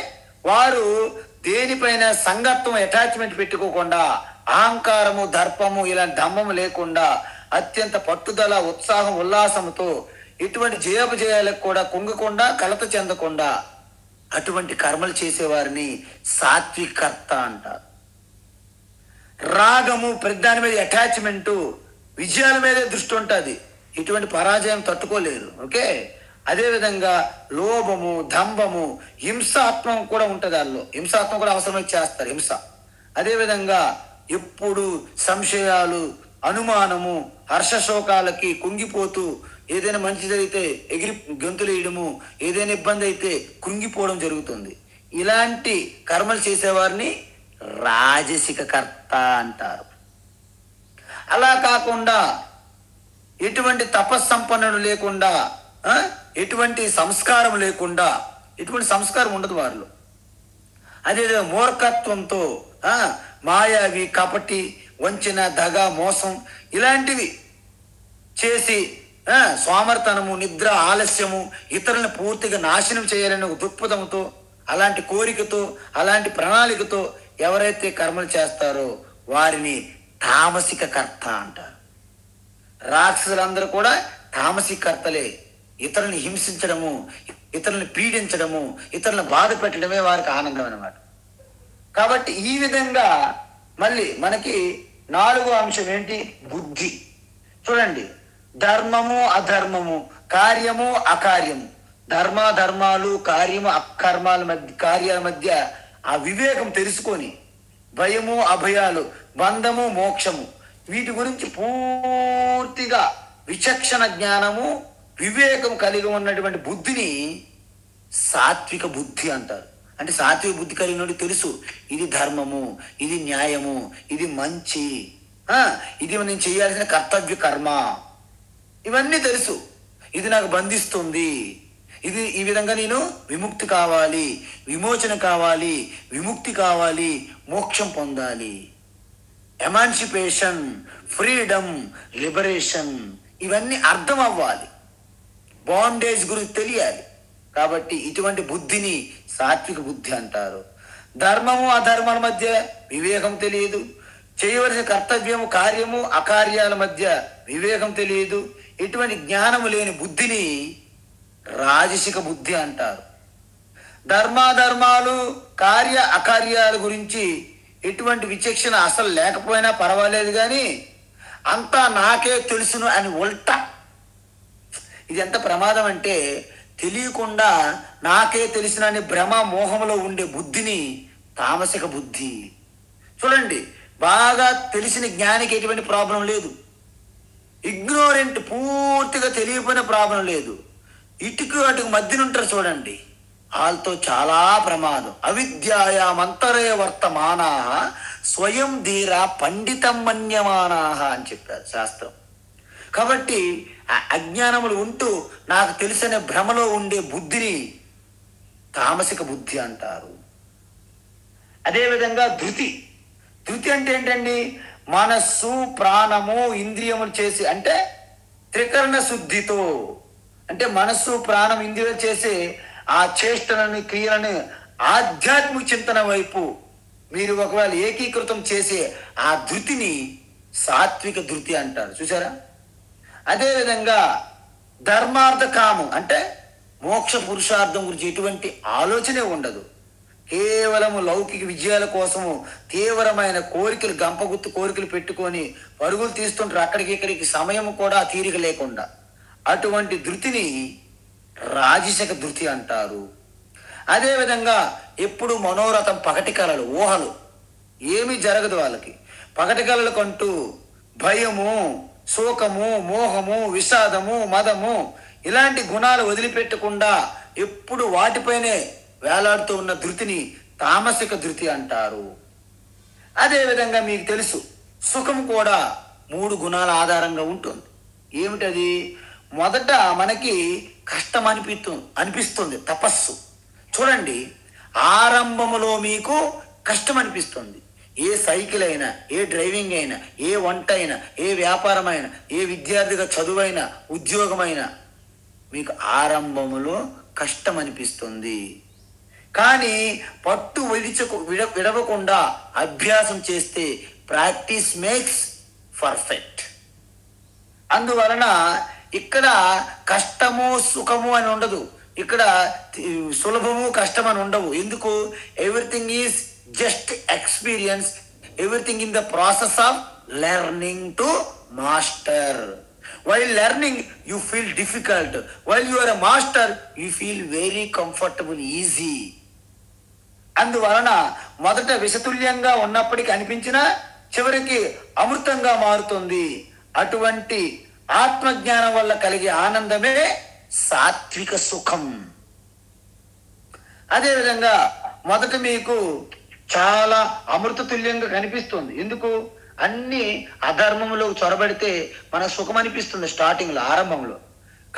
వారు దేనిపైన సంగత్వం, అటాచ్మెంట్ పెట్టుకోకుండా, అహంకారము, దర్పము, ఇలాంటి దమ్మము లేకుండా, అత్యంత పట్టుదల, ఉత్సాహం, ఉల్లాసంతో ఎటువంటి జయాలకు కూడా కుంగకుండా, కలత చెందకుండా అటువంటి కర్మలు చేసేవారిని సాత్విక కర్త అంటారు. రాగము, ప్రతిదాని మీద అటాచ్మెంటు, విజయాల మీదే దృష్టి ఉంటుంది. ఇటువంటి పరాజయం తట్టుకోలేరు. ఓకే. అదేవిధంగా లోభము, దంభము, హింసాత్మం కూడా ఉంటుంది. దానిలో హింసాత్మం కూడా అవసరమైతే చేస్తారు, హింస. అదేవిధంగా ఎప్పుడు సంశయాలు, అనుమానము, హర్షశోకాలకి కుంగిపోతూ, ఏదైనా మంచి జరిగితే ఎగిరి గంతులు వేయడము, ఏదైనా ఇబ్బంది అయితే కుంగిపోవడం జరుగుతుంది. ఇలాంటి కర్మలు చేసేవారిని రాజసిక కర్త అంటారు. అలా కాకుండా ఎటువంటి తపస్సంపన్నులు లేకుండా, ఎటువంటి సంస్కారం లేకుండా, ఎటువంటి సంస్కారం ఉండదు వారిలో. అదే మూర్ఖత్వంతో, మాయావి, కపటి, వంచన, దగ, మోసం ఇలాంటివి చేసి సోమర్తనము, నిద్ర, ఆలస్యము, ఇతరులను పూర్తిగా నాశనం చేయాలనే దృక్పథంతో, అలాంటి కోరికతో, అలాంటి ప్రణాళికతో ఎవరైతే కర్మలు చేస్తారో వారిని తామసిక కర్త అంటారు. రాక్షసులందరూ కూడా తామసిక కర్తలే. ఇతరులను హింసించడము, ఇతరులను పీడించడము, ఇతరులను బాధ పెట్టడమే వారికి ఆనందం అన్నమాట. కాబట్టి ఈ విధంగా మళ్ళీ మనకి 4వ అంశం ఏంటి? బుద్ధి. చూడండి, ధర్మము, అధర్మము, కార్యము, అకార్యము, ధర్మాలు, కార్యము, కార్యాల మధ్య ఆ వివేకం తెలుసుకొని, భయము, అభయాలు, బంధము, మోక్షము, వీటి గురించి పూర్తిగా విచక్షణ జ్ఞానము వివేకం కలిగి ఉన్నటువంటి బుద్ధిని సాత్విక బుద్ధి అంటారు. అంటే సాత్విక బుద్ధి కలిగినోడు తెలుసు ఇది ధర్మము, ఇది న్యాయము, ఇది మంచి, ఇది నేను చేయాల్సిన కర్తవ్య కర్మ, ఇవన్నీ తెలుసు. ఇది నాకు బంధిస్తుంది, ఇది ఈ విధంగా నేను విముక్తి కావాలి, విమోచన కావాలి, విముక్తి కావాలి, మోక్షం పొందాలి, ఎమాన్సిపేషన్, ఫ్రీడమ్, లిబరేషన్, ఇవన్నీ అర్థం అవ్వాలి, బాండేజ్ గురించి తెలియాలి. కాబట్టి ఇటువంటి బుద్ధిని సాత్విక బుద్ధి అంటారు. ధర్మము అధర్మాల మధ్య వివేకం తెలియదు, చేయవలసిన కర్తవ్యము కార్యము అకార్యాల మధ్య వివేకం తెలియదు. ఇటువంటి జ్ఞానము లేని బుద్ధిని రాజసిక బుద్ధి అంటారు. ధర్మాధర్మాలు కార్య అకార్యాల గురించి ఎటువంటి విచక్షణ అసలు లేకపోయినా పర్వాలేదు, కానీ అంతా నాకే తెలుసును అని ఉల్టా. ఇది ఎంత ప్రమాదం అంటే తెలియకుండా నాకే తెలిసినని భ్రమ మోహంలో ఉండే బుద్ధిని తామసిక బుద్ధి. చూడండి, బాగా తెలిసిన జ్ఞానికి ఎటువంటి ప్రాబ్లం లేదు, ఇగ్నోరెంట్ పూర్తిగా తెలియకపోయిన ప్రాబ్లం లేదు, ఇటుకు అటుకు మధ్యన ఉంటారు చూడండి, వాళ్ళతో చాలా ప్రమాదం. అవిద్యాయామంతరే వర్తమానా స్వయం ధీర పండితం మన్యమానా అని చెప్పారు శాస్త్రం. కాబట్టి ఆ అజ్ఞానములు ఉంటూ నాకు తెలిసిన భ్రమలో ఉండే బుద్ధిని తామసిక బుద్ధి అంటారు. అదేవిధంగా ధృతి. ధృతి అంటే ఏంటండి? మనస్సు ప్రాణము ఇంద్రియములు చేసి, అంటే త్రికరణ శుద్ధితో, అంటే మనస్సు ప్రాణం ఇంద్రియం చేసే ఆ చేష్టలని క్రియలను ఆధ్యాత్మిక చింతన వైపు మీరు ఒకవేళ ఏకీకృతం చేసే ఆ ధృతిని సాత్విక ధృతి అంటారు. చూసారా? అదేవిధంగా ధర్మార్థ కామం, అంటే మోక్ష పురుషార్థం గురించి ఎటువంటి ఆలోచనే ఉండదు, కేవలము లౌకిక విజయాల కోసము తీవ్రమైన కోరికలు, గంపగుత్తు కోరికలు పెట్టుకొని పరుగులు తీస్తుంటారు అక్కడికి ఇక్కడికి, సమయం కూడా తీరిక లేకుండా. అటువంటి ధృతిని రాజసిక ధృతి అంటారు. అదేవిధంగా ఎప్పుడు మనోరథం, పగటి కళలు, ఊహలు, ఏమీ జరగదు వాళ్ళకి. పగటి కళలు కంటూ భయము, శోకము, మోహము, విషాదము, మదము ఇలాంటి గుణాలు వదిలిపెట్టకుండా ఎప్పుడు వాటిపైనే వేలాడుతూ ఉన్న ధృతిని తామసిక ధృతి అంటారు. అదేవిధంగా మీకు తెలుసు సుఖం కూడా 3 గుణాల ఆధారంగా ఉంటుంది. ఏమిటది? మొదట మనకి కష్టం అనిపిస్తుంది తపస్సు. చూడండి, ఆరంభములో మీకు కష్టం అనిపిస్తుంది. ఏ సైకిల్ అయినా, ఏ డ్రైవింగ్ అయినా, ఏ వంట అయినా, ఏ వ్యాపారం అయినా, ఏ విద్యార్థిగా చదువైనా, ఉద్యోగమైనా మీకు ఆరంభములో కష్టం అనిపిస్తుంది. కానీ పట్టు విడవకుండా అభ్యాసం చేస్తే ప్రాక్టీస్ మేక్స్ పర్ఫెక్ట్. అందువలన ఇక్కడ కష్టము సుఖము అని ఉండదు, ఇక్కడ సులభము కష్టం అని ఉండవు. ఎందుకు? Everything is just experience, everything in the process of learning to master. While learning you feel difficult, while you are a master you feel very comfortable, easy. అందువలన మొదట విషతుల్యంగా ఉన్నప్పటికీ అనిపించినా చివరికి అమృతంగా మారుతుంది. అటువంటి ఆత్మజ్ఞానం వల్ల కలిగే ఆనందమే సాత్విక సుఖం. అదేవిధంగా మొదట మీకు చాలా అమృతతుల్యంగా కనిపిస్తుంది. ఎందుకు? అన్ని అధర్మంలో చొరబడితే మన సుఖం అనిపిస్తుంది స్టార్టింగ్లో, ఆరంభంలో.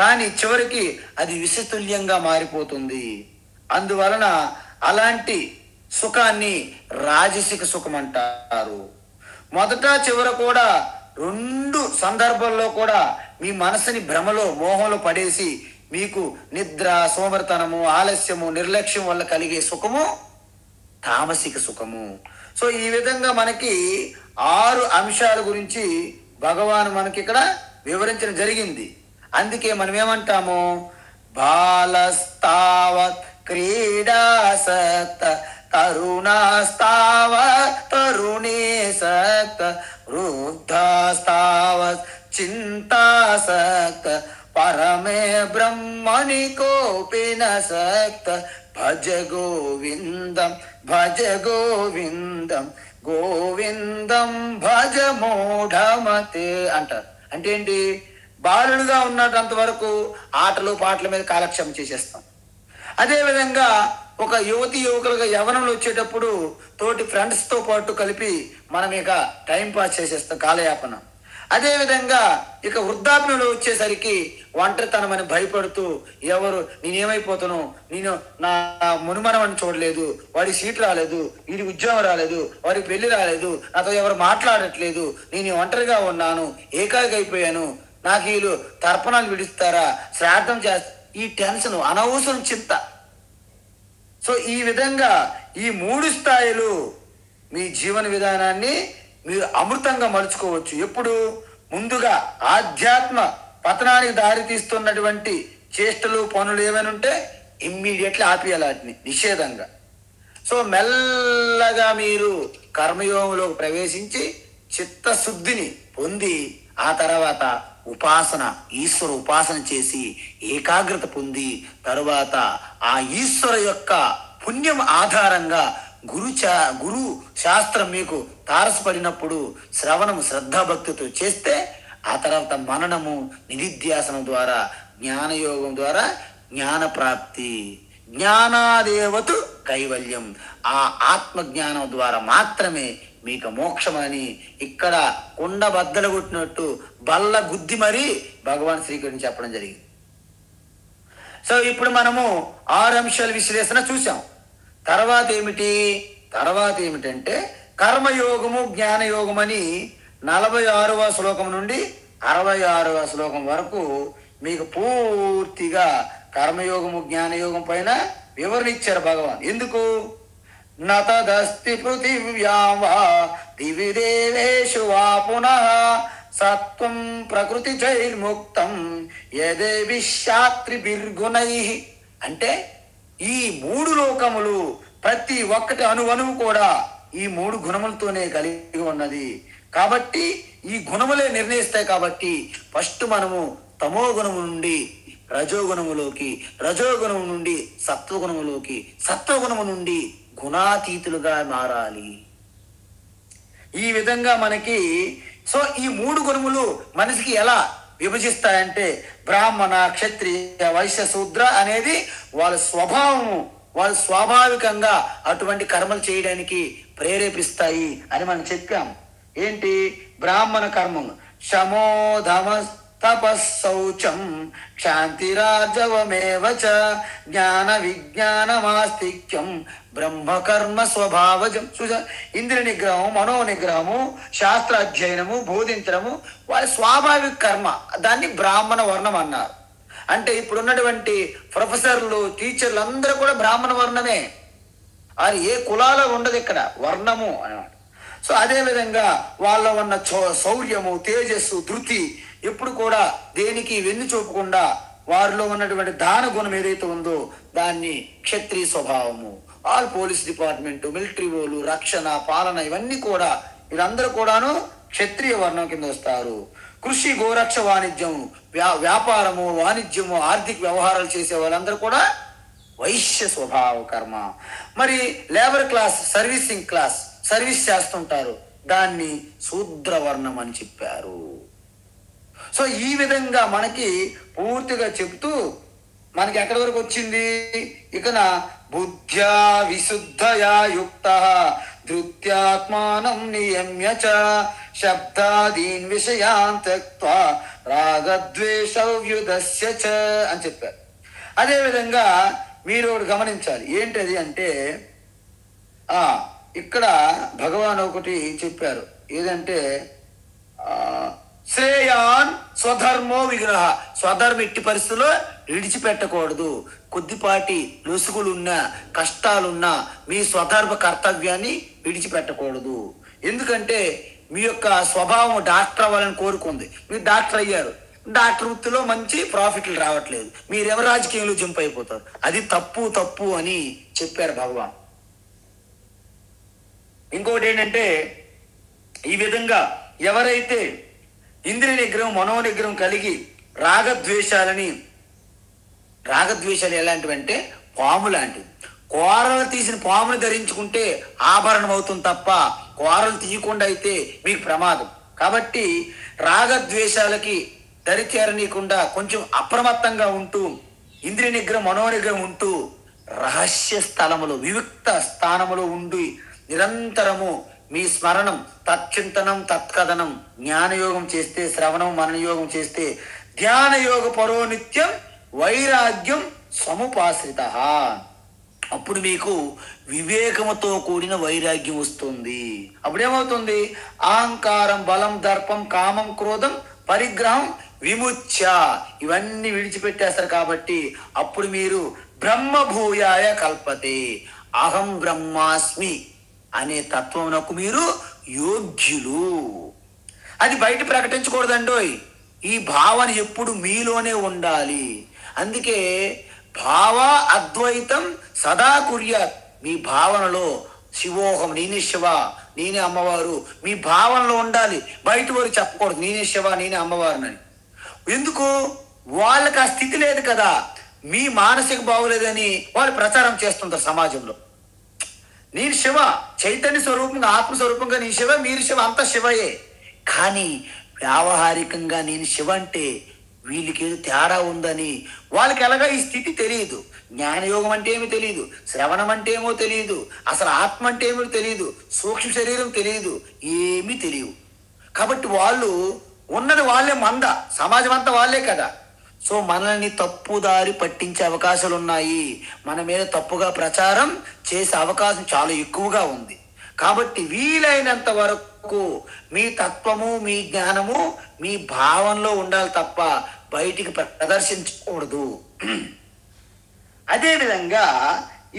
కానీ చివరికి అది విషతుల్యంగా మారిపోతుంది. అందువలన అలాంటి సుఖాన్ని రాజసిక సుఖం అంటారు. మొదట చివర కూడా 2 సందర్భాల్లో కూడా మీ మనసుని భ్రమలో, మోహంలో పడేసి మీకు నిద్ర, సోమరితనము, ఆలస్యము, నిర్లక్ష్యం వల్ల కలిగే సుఖము తామసిక సుఖము. సో ఈ విధంగా మనకి 6 అంశాల గురించి భగవాన్ మనకి ఇక్కడ వివరించడం జరిగింది. అందుకే మనం ఏమంటాము? బాలస్తావత్ క్రీడాసక్త, తరుణాస్తావత్ తరుణేసక్త, వృద్ధాస్తావత్ చింతాసక్త, పరమే బ్రహ్మణి కోపిన సక్త, భజ గోవిందం భజ గోవిందం గోవిందం భజ మూఢమతే అంటారు. అంటే ఏంటి? బాలుడుగా ఉన్నంత వరకు ఆటలు పాటల మీద కాలక్షేపం చేసేస్తాం. అదేవిధంగా ఒక యువకులుగా యవ్వనంలో వచ్చేటప్పుడు తోటి ఫ్రెండ్స్తో పాటు కలిపి మనం ఇక టైం పాస్ చేసేస్తాం, కాలయాపన. అదేవిధంగా ఇక వృద్ధాప్యంలో వచ్చేసరికి ఒంటరితనమని భయపడుతూ ఎవరు నేనేమైపోతాను, నేను నా మునిమనమని చూడలేదు, వాడి సీట్ రాలేదు, వీడి ఉద్యోగం రాలేదు, వాడికి పెళ్లి రాలేదు, నాతో ఎవరు మాట్లాడట్లేదు, నేను ఒంటరిగా ఉన్నాను, ఏకాకి అయిపోయాను, నాకు వీళ్ళు తర్పణాలు విడుస్తారా, శ్రాద్ధం చేస్తా, ఈ టెన్షన్, అనవసరం చింత. సో ఈ విధంగా ఈ 3 స్థాయిలు మీ జీవన విధానాన్ని మీరు అమృతంగా మలుచుకోవచ్చు. ఎప్పుడు? ముందుగా ఆధ్యాత్మ పతనానికి దారి తీస్తున్నటువంటి చేష్టలు పనులు ఏమైనా ఉంటే ఇమ్మీడియట్లీ ఆపేయాలి, వాటిని నిషేధంగా. సో మెల్లగా మీరు కర్మయోగంలోకి ప్రవేశించి చిత్తశుద్ధిని పొంది ఆ తర్వాత ఉపాసన, ఈశ్వర ఉపాసన చేసి ఏకాగ్రత పొంది తరువాత ఆ ఈశ్వర యొక్క పుణ్యం ఆధారంగా గురు శాస్త్రం మీకు తారసపడినప్పుడు శ్రవణము శ్రద్ధాభక్తితో చేస్తే ఆ తర్వాత మననము నిధిధ్యాసనం ద్వారా జ్ఞానయోగం ద్వారా జ్ఞాన ప్రాప్తి, జ్ఞానాదేవతు కైవల్యం. ఆ ఆత్మజ్ఞానం ద్వారా మాత్రమే మీకు మోక్షమని ఇక్కడ కుండ బద్దలు కొట్టినట్టు బల్ల గుద్ది మరీ భగవాన్ శ్రీకృష్ణుడు చెప్పడం జరిగింది. సో ఇప్పుడు మనము 6 అంశాల విశ్లేషణ చూసాం. తర్వాత ఏమిటంటే కర్మయోగము జ్ఞానయోగం అని 46వ శ్లోకం నుండి 66వ శ్లోకం వరకు మీకు పూర్తిగా కర్మయోగము జ్ఞానయోగం పైన వివరణ ఇచ్చారు భగవాన్. ఎందుకు? నతదస్తి పృథివ్యాం వా దివి దేవేషు వా పునః సత్వం ప్రకృతి చైర్ముక్తం యదే విశ్యాత్రిభిర్గుణైః. అంటే ఈ 3 లోకములు ప్రతి ఒక్కటి అణువణువు కూడా ఈ 3 గుణములతోనే కలిగి ఉన్నది. కాబట్టి ఈ గుణములే నిర్ణయిస్తాయి. కాబట్టి ఫస్ట్ మనము తమో గుణము నుండి రజోగుణములోకి, రజోగుణము నుండి సత్వగుణములోకి, సత్వగుణము నుండి గుణాతీతులుగా మారాలి. ఈ విధంగా మనకి సో ఈ 3 గుణములు మనిషికి ఎలా విభజిస్తాయంటే బ్రాహ్మణ, క్షత్రియ, వైశ్య, శూద్ర అనేది వాళ్ళ స్వభావము, వాళ్ళు స్వాభావికంగా అటువంటి కర్మలు చేయడానికి ప్రేరేపిస్తాయి అని మనం చెప్పాం. ఏంటి? బ్రాహ్మణ కర్మం శమో ధమ తపస్సౌచం క్షాంతిరాజవమేవ చ జ్ఞాన విజ్ఞానమాస్తిక్యం బ్రహ్మకర్మ స్వభావజం. చూసా, ఇంద్రియ నిగ్రహము, మనో నిగ్రహము, శాస్త్ర అధ్యయనము, బోధించడము వాళ్ళ స్వాభావిక కర్మ. దాన్ని బ్రాహ్మణ వర్ణం అన్నారు. అంటే ఇప్పుడున్నటువంటి ప్రొఫెసర్లు, టీచర్లు అందరూ కూడా బ్రాహ్మణ వర్ణమే. అది ఏ కులాలో ఉండదు ఇక్కడ, వర్ణము అన్నమాట. సో అదేవిధంగా వాళ్ళ ఉన్న శౌర్యము, తేజస్సు, ధృతి ఎప్పుడు కూడా దేనికి వెన్ను చూపకుండా వారిలో ఉన్నటువంటి దాన గుణం ఏదైతే ఉందో దాన్ని క్షత్రియ స్వభావము. ఆల్ పోలీస్ డిపార్ట్మెంట్, మిలిటరీ వాళ్ళు, రక్షణ, పాలన ఇవన్నీ కూడా వీళ్ళందరూ కూడాను క్షత్రియ వర్ణం కింద వస్తారు. కృషి, గోరక్ష, వాణిజ్యం, వ్యాపారము, వాణిజ్యము, ఆర్థిక వ్యవహారాలు చేసే వాళ్ళందరూ కూడా వైశ్య స్వభావ కర్మ. మరి labour class, servicing class, service చేస్తుంటారు, దాన్ని శూద్రవర్ణం అని చెప్పారు. సో ఈ విధంగా మనకి పూర్తిగా చెప్తూ మనకి ఎక్కడి వరకు వచ్చింది? ఇకన బుద్ధ్యా విశుద్ధయా యుక్త ధృత్యాత్మానం నియమ్య చ శబ్దాదీన్ విషయాన్ త్యక్త్వా రాగద్వేషవ్యుదస్య చ అని చెప్పారు. అదేవిధంగా మీరు ఒకటి గమనించాలి. ఏంటది అంటే ఇక్కడ భగవాన్ ఒకటి చెప్పారు. ఏదంటే శ్రేయాన్ స్వధర్మో విగ్రహ. స్వధర్మ ఎట్టి పరిస్థితుల్లో విడిచిపెట్టకూడదు. కొద్దిపాటి లొసుగులున్నా, కష్టాలున్నా మీ స్వధర్మ కర్తవ్యాన్ని విడిచిపెట్టకూడదు. ఎందుకంటే మీ యొక్క స్వభావం డాక్టర్ అవ్వాలని కోరుకుంది. మీరు డాక్టర్ అయ్యారు, డాక్టర్ వృత్తిలో మంచి ప్రాఫిట్లు రావట్లేదు, మీరెవరు రాజకీయంలో జంప్ అయిపోతారు. అది తప్పు అని చెప్పారు భగవాన్. ఇంకోటి ఏంటంటే ఈ విధంగా ఎవరైతే ఇంద్రియ నిగ్రహం, మనోనిగ్రహం కలిగి రాగద్వేషాలు ఎలాంటివంటే పాము లాంటిది. కోరలు తీసిన పామును ధరించుకుంటే ఆభరణం అవుతుంది తప్ప కోరలు తీయకుండా అయితే మీకు ప్రమాదం. కాబట్టి రాగద్వేషాలకి దరిచేరనీయకుండా కొంచెం అప్రమత్తంగా ఉంటూ ఇంద్రియ నిగ్రహం మనోనిగ్రహం ఉంటూ రహస్య స్థలములో వివిక్త స్థానములో ఉండి నిరంతరము మీ స్మరణం తచ్చింతనం తత్కథనం జ్ఞానయోగం చేస్తే, శ్రవణం మననయోగం చేస్తే, ధ్యానయోగ పరోనిత్యం వైరాగ్యం సముపాశ్రిత, అప్పుడు మీకు వివేకముతో కూడిన వైరాగ్యం వస్తుంది. అప్పుడేమవుతుంది? అహంకారం, బలం, దర్పం, కామం, క్రోధం, పరిగ్రహం విముచ్య ఇవన్నీ విడిచిపెట్టేస్తారు. కాబట్టి అప్పుడు మీరు బ్రహ్మభూయాయ కల్పతే, అహం బ్రహ్మాస్మి అనే తత్వమునకు మీరు యోగ్యులు. అది బయట ప్రకటించకూడదండోయ్. ఈ భావన ఎప్పుడు మీలోనే ఉండాలి. అందుకే భావ అద్వైతం సదా కుర్యాత్. మీ భావనలో శివోహం, నేనే శివ, నేనే అమ్మవారు, మీ భావనలో ఉండాలి. బయట వారు చెప్పకూడదు నేనే శివ, నేనే అమ్మవారినని. ఎందుకు? వాళ్ళకి ఆ స్థితి లేదు కదా. మీ మానసిక బాగులేదని వాళ్ళు ప్రచారం చేస్తుంటారు సమాజంలో. నేను శివ, చైతన్య స్వరూపంగా ఆత్మస్వరూపంగా నేను శివ, మీరు శివ, అంతా శివయే. కానీ వ్యావహారికంగా నేను శివ అంటే వీళ్ళకి ఏదో తేడా ఉందని వాళ్ళకి ఎలాగా ఈ స్థితి తెలియదు. జ్ఞానయోగం అంటే ఏమో తెలియదు, శ్రవణం అంటే ఏమో తెలియదు, అసలు ఆత్మ అంటే ఏమో తెలియదు, సూక్ష్మ శరీరం తెలియదు, ఏమీ తెలియవు. కాబట్టి వాళ్ళు ఉన్నది వాళ్ళే మంద, సమాజం అంతా వాళ్ళే కదా. సో మనల్ని తప్పుదారి పట్టించే అవకాశాలు ఉన్నాయి. మన మీద తప్పుగా ప్రచారం చేసే అవకాశం చాలా ఎక్కువగా ఉంది. కాబట్టి వీలైనంత వరకు మీ తత్వము, మీ జ్ఞానము మీ భావనలో ఉండాలి తప్ప బయటికి ప్రదర్శించకూడదు. అదేవిధంగా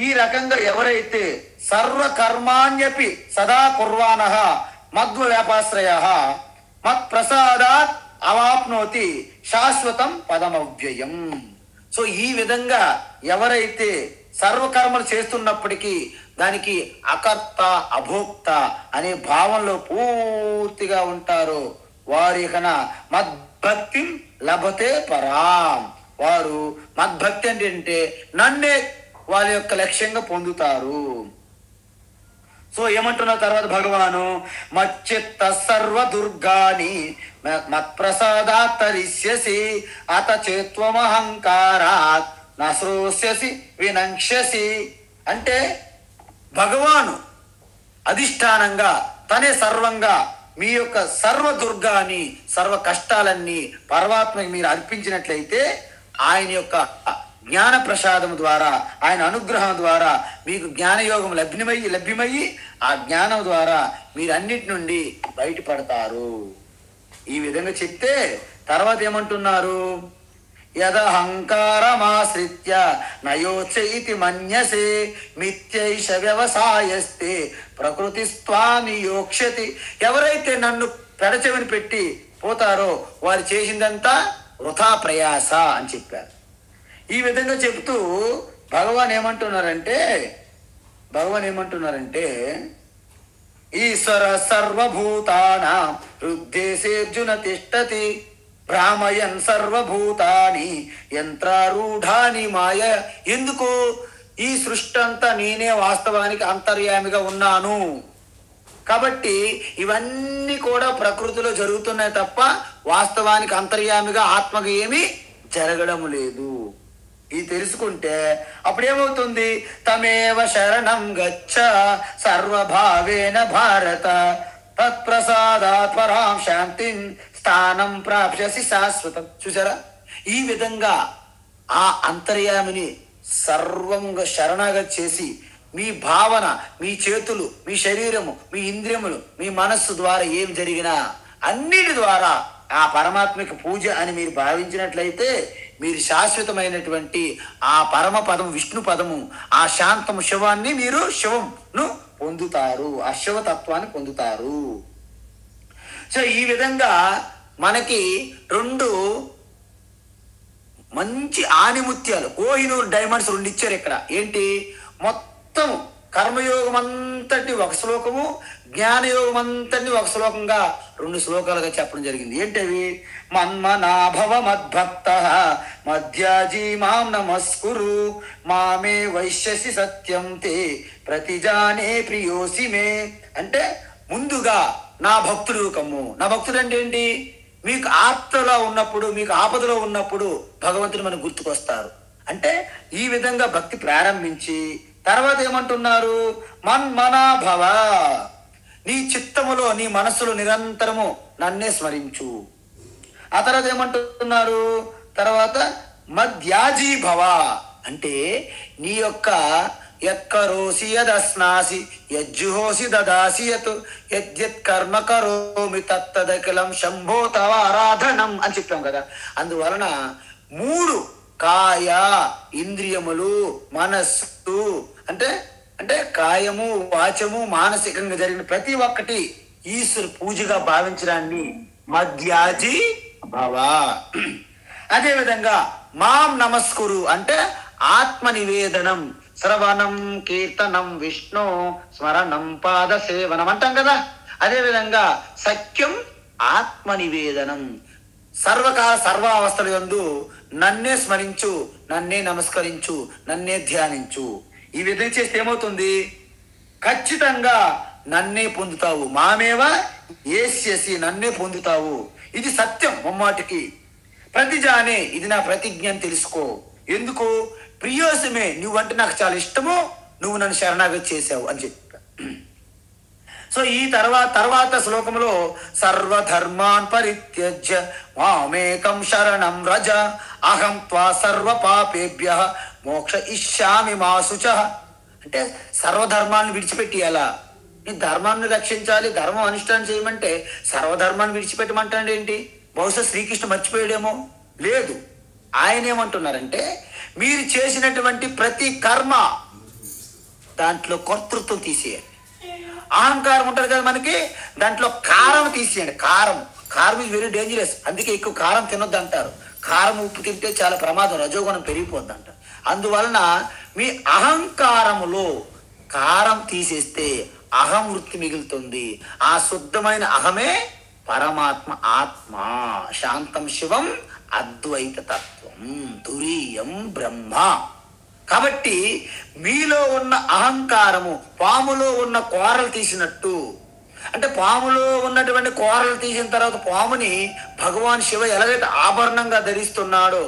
ఈ రకంగా ఎవరైతే సర్వకర్మాణ్యపి సదా కుర్వాణః మద్వ్యాపాశ్రయః మత్ప్రసాదాత్ అవాప్నోతి శాశ్వతం పదమవ్యయం. సో ఈ విధంగా ఎవరైతే సర్వకర్మలు చేస్తున్నప్పటికీ దానికి అకర్త అభోక్త అనే భావంలో పూర్తిగా ఉంటారో వారి కన మద్భక్తి లభతే పరాం. వారు మద్భక్తి అంటే నన్నే వాళ్ళ యొక్క లక్ష్యంగా పొందుతారు. సో ఏమంటున్న తర్వాత భగవాను, మచ్చిత్త సర్వ దుర్గాని మత్ప్రసాదాత్ తరిష్యసి అత చేత్వమహంకారాత్ నశ్రోస్యసి వినంక్ష్యసి. అంటే భగవాను అధిష్టానంగా తనే సర్వంగా మీ యొక్క సర్వ దుర్గాని, సర్వ కష్టాలన్నీ పరమాత్మకి మీరు అర్పించినట్లయితే ఆయన యొక్క జ్ఞాన ప్రసాదం ద్వారా, ఆయన అనుగ్రహం ద్వారా మీకు జ్ఞానయోగం లభ్యమయ్యి ఆ జ్ఞానం ద్వారా మీరు అన్నిటి నుండి బయటపడతారు. ఈ విధంగా చెప్తే తర్వాత ఏమంటున్నారు? యదహంకారమాశ్రిత్య నయోచైతి మన్యసే మిథ్యైష వ్యవసాయస్తే ప్రకృతిస్వామి యోక్ష్యతి. ఎవరైతే నన్ను పెడచెవిని పెట్టి పోతారో వారు చేసిందంతా వృథా ప్రయాస అని చెప్పారు. ఈ విధంగా చెప్తూ భగవాన్ ఏమంటున్నారంటే ఈశ్వర సర్వభూతానాం హృద్దేశేర్జున తిష్టతి భ్రామయన్ సర్వభూతాని యంత్రారూఢాని మాయ. ఎందుకు? ఈ సృష్టి అంతా నేనే వాస్తవానికి అంతర్యామిగా ఉన్నాను. కాబట్టి ఇవన్నీ కూడా ప్రకృతిలో జరుగుతున్నాయి తప్ప వాస్తవానికి అంతర్యామిగా ఆత్మగా ఏమీ జరగడం లేదు. ఇది తెలుసుకుంటే అప్పుడేమవుతుంది? తమేవ శరణం గచ్చ సర్వభావేన భారత తత్ప్రసాదాత్ పరాం శాంతిం స్థానం ప్రాప్స్యసి శాశ్వతం. చూసారా? ఈ విధంగా ఆ అంతర్యామిని సర్వంగా శరణాగతి చేసి మీ భావన, మీ చేతులు, మీ శరీరము, మీ ఇంద్రియములు, మీ మనస్సు ద్వారా ఏం జరిగినా అన్నిటి ద్వారా ఆ పరమాత్మకి పూజ అని మీరు భావించినట్లయితే మీరు శాశ్వతమైనటువంటి ఆ పరమ పదము, విష్ణు పదము, ఆ శాంతము శివాన్ని మీరు శివంను పొందుతారు, ఆ శివతత్వాన్ని పొందుతారు. సో ఈ విధంగా మనకి 2 మంచి ఆనిముత్యాలు, కోహినూర్ డైమండ్స్ 2 ఇచ్చారు ఇక్కడ. ఏంటి? మొత్తం కర్మయోగం అంతటి ఒక శ్లోకము, జ్ఞానయోగం అంతటి ఒక శ్లోకంగా 2 శ్లోకాలుగా చెప్పడం జరిగింది. ఏంటవి? మన్మనాభవ మద్భక్త మధ్యాజీ మాం నమస్కురు మామే వైశ్యసి సత్యం తే ప్రతిజానే ప్రియోసి మే. అంటే ముందుగా నా భక్తుడు కమ్ము. నా భక్తుడు అంటే ఏంటి? మీకు ఆప్తలో ఉన్నప్పుడు, మీకు ఆపదలో ఉన్నప్పుడు భగవంతుడు మనకు గుర్తుకొస్తారు. అంటే ఈ విధంగా భక్తి ప్రారంభించి తర్వాత ఏమంటున్నారు? మన్మనాభవ, నీ చిత్తములో నీ మనస్సులో నిరంతరము నన్నే స్మరించు. ఆ తర్వాత ఏమంటున్నారు? తర్వాత మధ్యాజీ భవ, అంటే నీ యొక్క యత్కరోసి యదస్నాసి యజ్జుహోసి దదాసి యత్ యద్యత్ కర్మ కరోమి తత్తదఖిలం శంభో తవ ఆరాధనం అని చెప్పాం కదా. అందువలన 3 కాయ, ఇంద్రియములు, మనస్సు, అంటే అంటే కాయము, వాచము, మానసికంగా జరిగిన ప్రతి ఒక్కటి ఈశ్వరు పూజగా భావించడాన్ని మధ్యాజీ భవ. అదేవిధంగా మాం నమస్కురు అంటే ఆత్మ నివేదనం, శ్రవణం, కీర్తనం, విష్ణు స్మరణం, పాద సేవనం అంటాం కదా. అదేవిధంగా సఖ్యం ఆత్మ నివేదనం, సర్వకాల సర్వావస్థల యందు నన్నే స్మరించు, నన్నే నమస్కరించు, నన్నే ధ్యానించు. ఈ విధంగా చేస్తే ఏమవుతుంది? ఖచ్చితంగా నన్నే పొందుతావు. మామేవ ఏస్యసి, నన్నే పొందుతావు. ఇది సత్యం ముమ్మాటికి. ప్రతిజానే, ఇది నా ప్రతిజ్ఞ అని తెలుసుకో. ఎందుకు? ప్రియోసమే, నువ్వంటే నాకు చాలా ఇష్టము, నువ్వు నన్ను శరణాగతి చేసావు అని చెప్పి. సో ఈ తర్వాత శ్లోకంలో సర్వధర్మాన్ పరిత్యజ్య మామేకం శరణం వ్రజ అహం త్వా సర్వ పాపేభ్యః మోక్ష ఇష్యామి మా శుచః. అంటే సర్వధర్మాన్ని విడిచిపెట్టియాలా? నీ ధర్మాన్ని రక్షించాలి, ధర్మం అనుష్ఠానం చేయమంటే సర్వధర్మాన్ని విడిచిపెట్టమంటాడు ఏంటి? బహుశా శ్రీకృష్ణ మర్చిపోయాడేమో. లేదు, ఆయన ఏమంటున్నారంటే మీరు చేసినటువంటి ప్రతి కర్మ దాంట్లో కర్తృత్వం తీసేయండి. అహంకారం ఉంటుంది కదా మనకి, దాంట్లో కారం తీసేయండి. కారం ఈజ్ వెరీ డేంజరస్. అందుకే ఎక్కువ కారం తినొద్దు అంటారు. కారం, ఉప్పు తింటే చాలా ప్రమాదం, రజోగుణం పెరిగిపోద్ది అంటారు. అందువలన మీ అహంకారములో కారం తీసేస్తే అహం వృత్తి మిగులుతుంది. ఆ శుద్ధమైన అహమే పరమాత్మ, ఆత్మ, శాంతం శివం అద్వైత తత్వం, తురీయం బ్రహ్మ. కాబట్టి మీలో ఉన్న అహంకారము పాములో ఉన్న కోరలు తీసినట్టు, అంటే పాములో ఉన్నటువంటి కోరలు తీసిన తర్వాత పాముని భగవాన్ శివ ఎలాగైతే ఆభరణంగా ధరిస్తున్నాడో,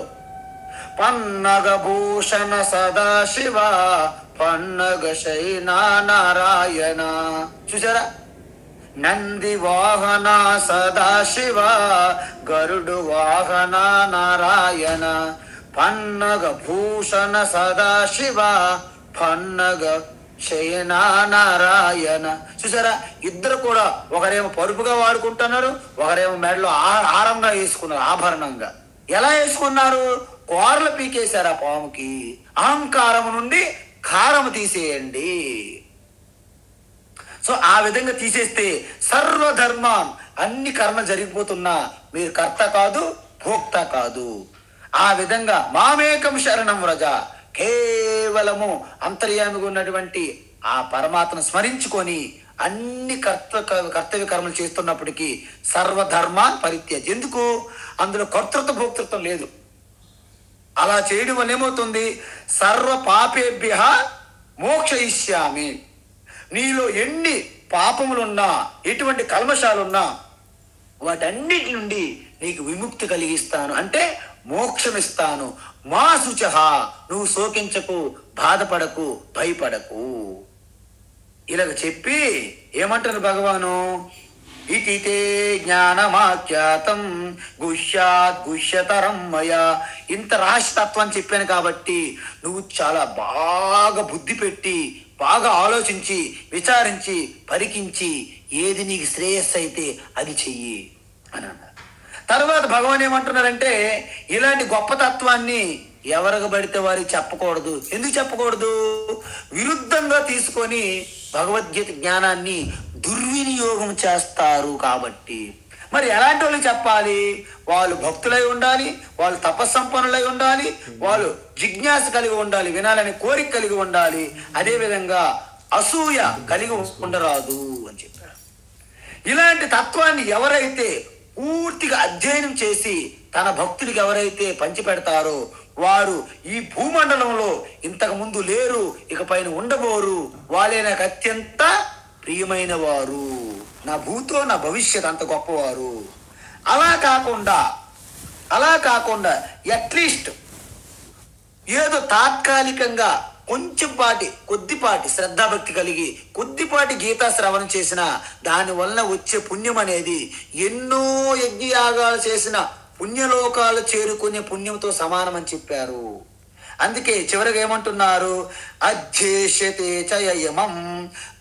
పన్నగ భూషణ సదాశివ పన్నగ శైనా నారాయణ. చూసారా? నంది వాహన సదాశివ గరుడు వాహన నారాయణ పన్నగ భూషణ సదాశివ పన్నగ శయనా నారాయణ. చూసారా? ఇద్దరు కూడా ఒకరేమో పరుపుగా వాడుకుంటున్నారు, ఒకరేమో మెడలో ఆహారంగా వేసుకున్నారు, ఆభరణంగా. ఎలా వేసుకున్నారు? కోరలు పీకేశారు ఆ పాముకి. అహంకారం నుండి కారము తీసేయండి. సో ఆ విధంగా తీసేస్తే సర్వధర్మాన్, అన్ని కర్మ జరిగిపోతున్నా మీరు కర్త కాదు, భోక్త కాదు. ఆ విధంగా మామేకం శరణం వ్రజ, కేవలము అంతర్యామిగా ఉన్నటువంటి ఆ పరమాత్మను స్మరించుకొని అన్ని కర్తవ్య కర్మలు చేస్తున్నప్పటికీ సర్వధర్మాన్ పరిత్యజ్. ఎందుకు? అందులో కర్తృత్వ భోక్తృత్వం లేదు. అలా చేయడం వల్ల ఏమవుతుంది? సర్వ పాపేభ్యః మోక్షయిష్యామి. నీలో ఎన్ని పాపములున్నా, ఎటువంటి కల్మషాలున్నా వాటన్నిటి నుండి నీకు విముక్తి కలిగిస్తాను, అంటే మోక్షం ఇస్తాను. మా శుచః, నువ్వు శోకించకు, బాధపడకు, భయపడకు. ఇలాగ చెప్పి ఏమంటారు భగవాను? ఇతితే జ్ఞానమాఖ్యాతం గుహ్యాత్ గుహ్యతరం మయా. ఇంత రహస్యతత్వం చెప్పాను కాబట్టి నువ్వు చాలా బాగా బుద్ధి పెట్టి, బాగా ఆలోచించి, విచారించి, పరికించి ఏది నీకు శ్రేయస్సు అయితే అది చెయ్యి అని అన్నారు. తర్వాత భగవాన్ ఏమంటున్నారంటే ఇలాంటి గొప్ప తత్వాన్ని ఎవరికి పడితే వారికి చెప్పకూడదు. ఎందుకు చెప్పకూడదు? విరుద్ధంగా తీసుకొని భగవద్గీత జ్ఞానాన్ని దుర్వినియోగం చేస్తారు కాబట్టి. మరి ఎలాంటి వాళ్ళకి చెప్పాలి? వాళ్ళు భక్తులై ఉండాలి, వాళ్ళు తపస్సంపన్నులై ఉండాలి, వాళ్ళు జిజ్ఞాస కలిగి ఉండాలి, వినాలని కోరిక కలిగి ఉండాలి. అదేవిధంగా అసూయ కలిగి ఉండరాదు అని చెప్పాడు. ఇలాంటి తత్వాన్ని ఎవరైతే పూర్తిగా అధ్యయనం చేసి తన భక్తుడికి ఎవరైతే పంచిపెడతారో వారు ఈ భూమండలంలో ఇంతకు ముందు లేరు, ఇకపైన ఉండబోరు, వాళ్ళే నాకు అత్యంత ప్రియమైన వారు, నా భూతో నా భవిష్యత్ అంత గొప్పవారు. అలా కాకుండా అట్లీస్ట్ ఏదో తాత్కాలికంగా కొద్దిపాటి శ్రద్ధాభక్తి కలిగి కొద్దిపాటి గీతా శ్రవణం చేసిన దాని వలన వచ్చే పుణ్యం అనేది ఎన్నో యజ్ఞయాగాలు చేసిన పుణ్యలోకాలు చేరుకునే పుణ్యంతో సమానమని చెప్పారు. అందుకే చివరికి ఏమంటున్నారు, అధ్యేష్యతే చయమం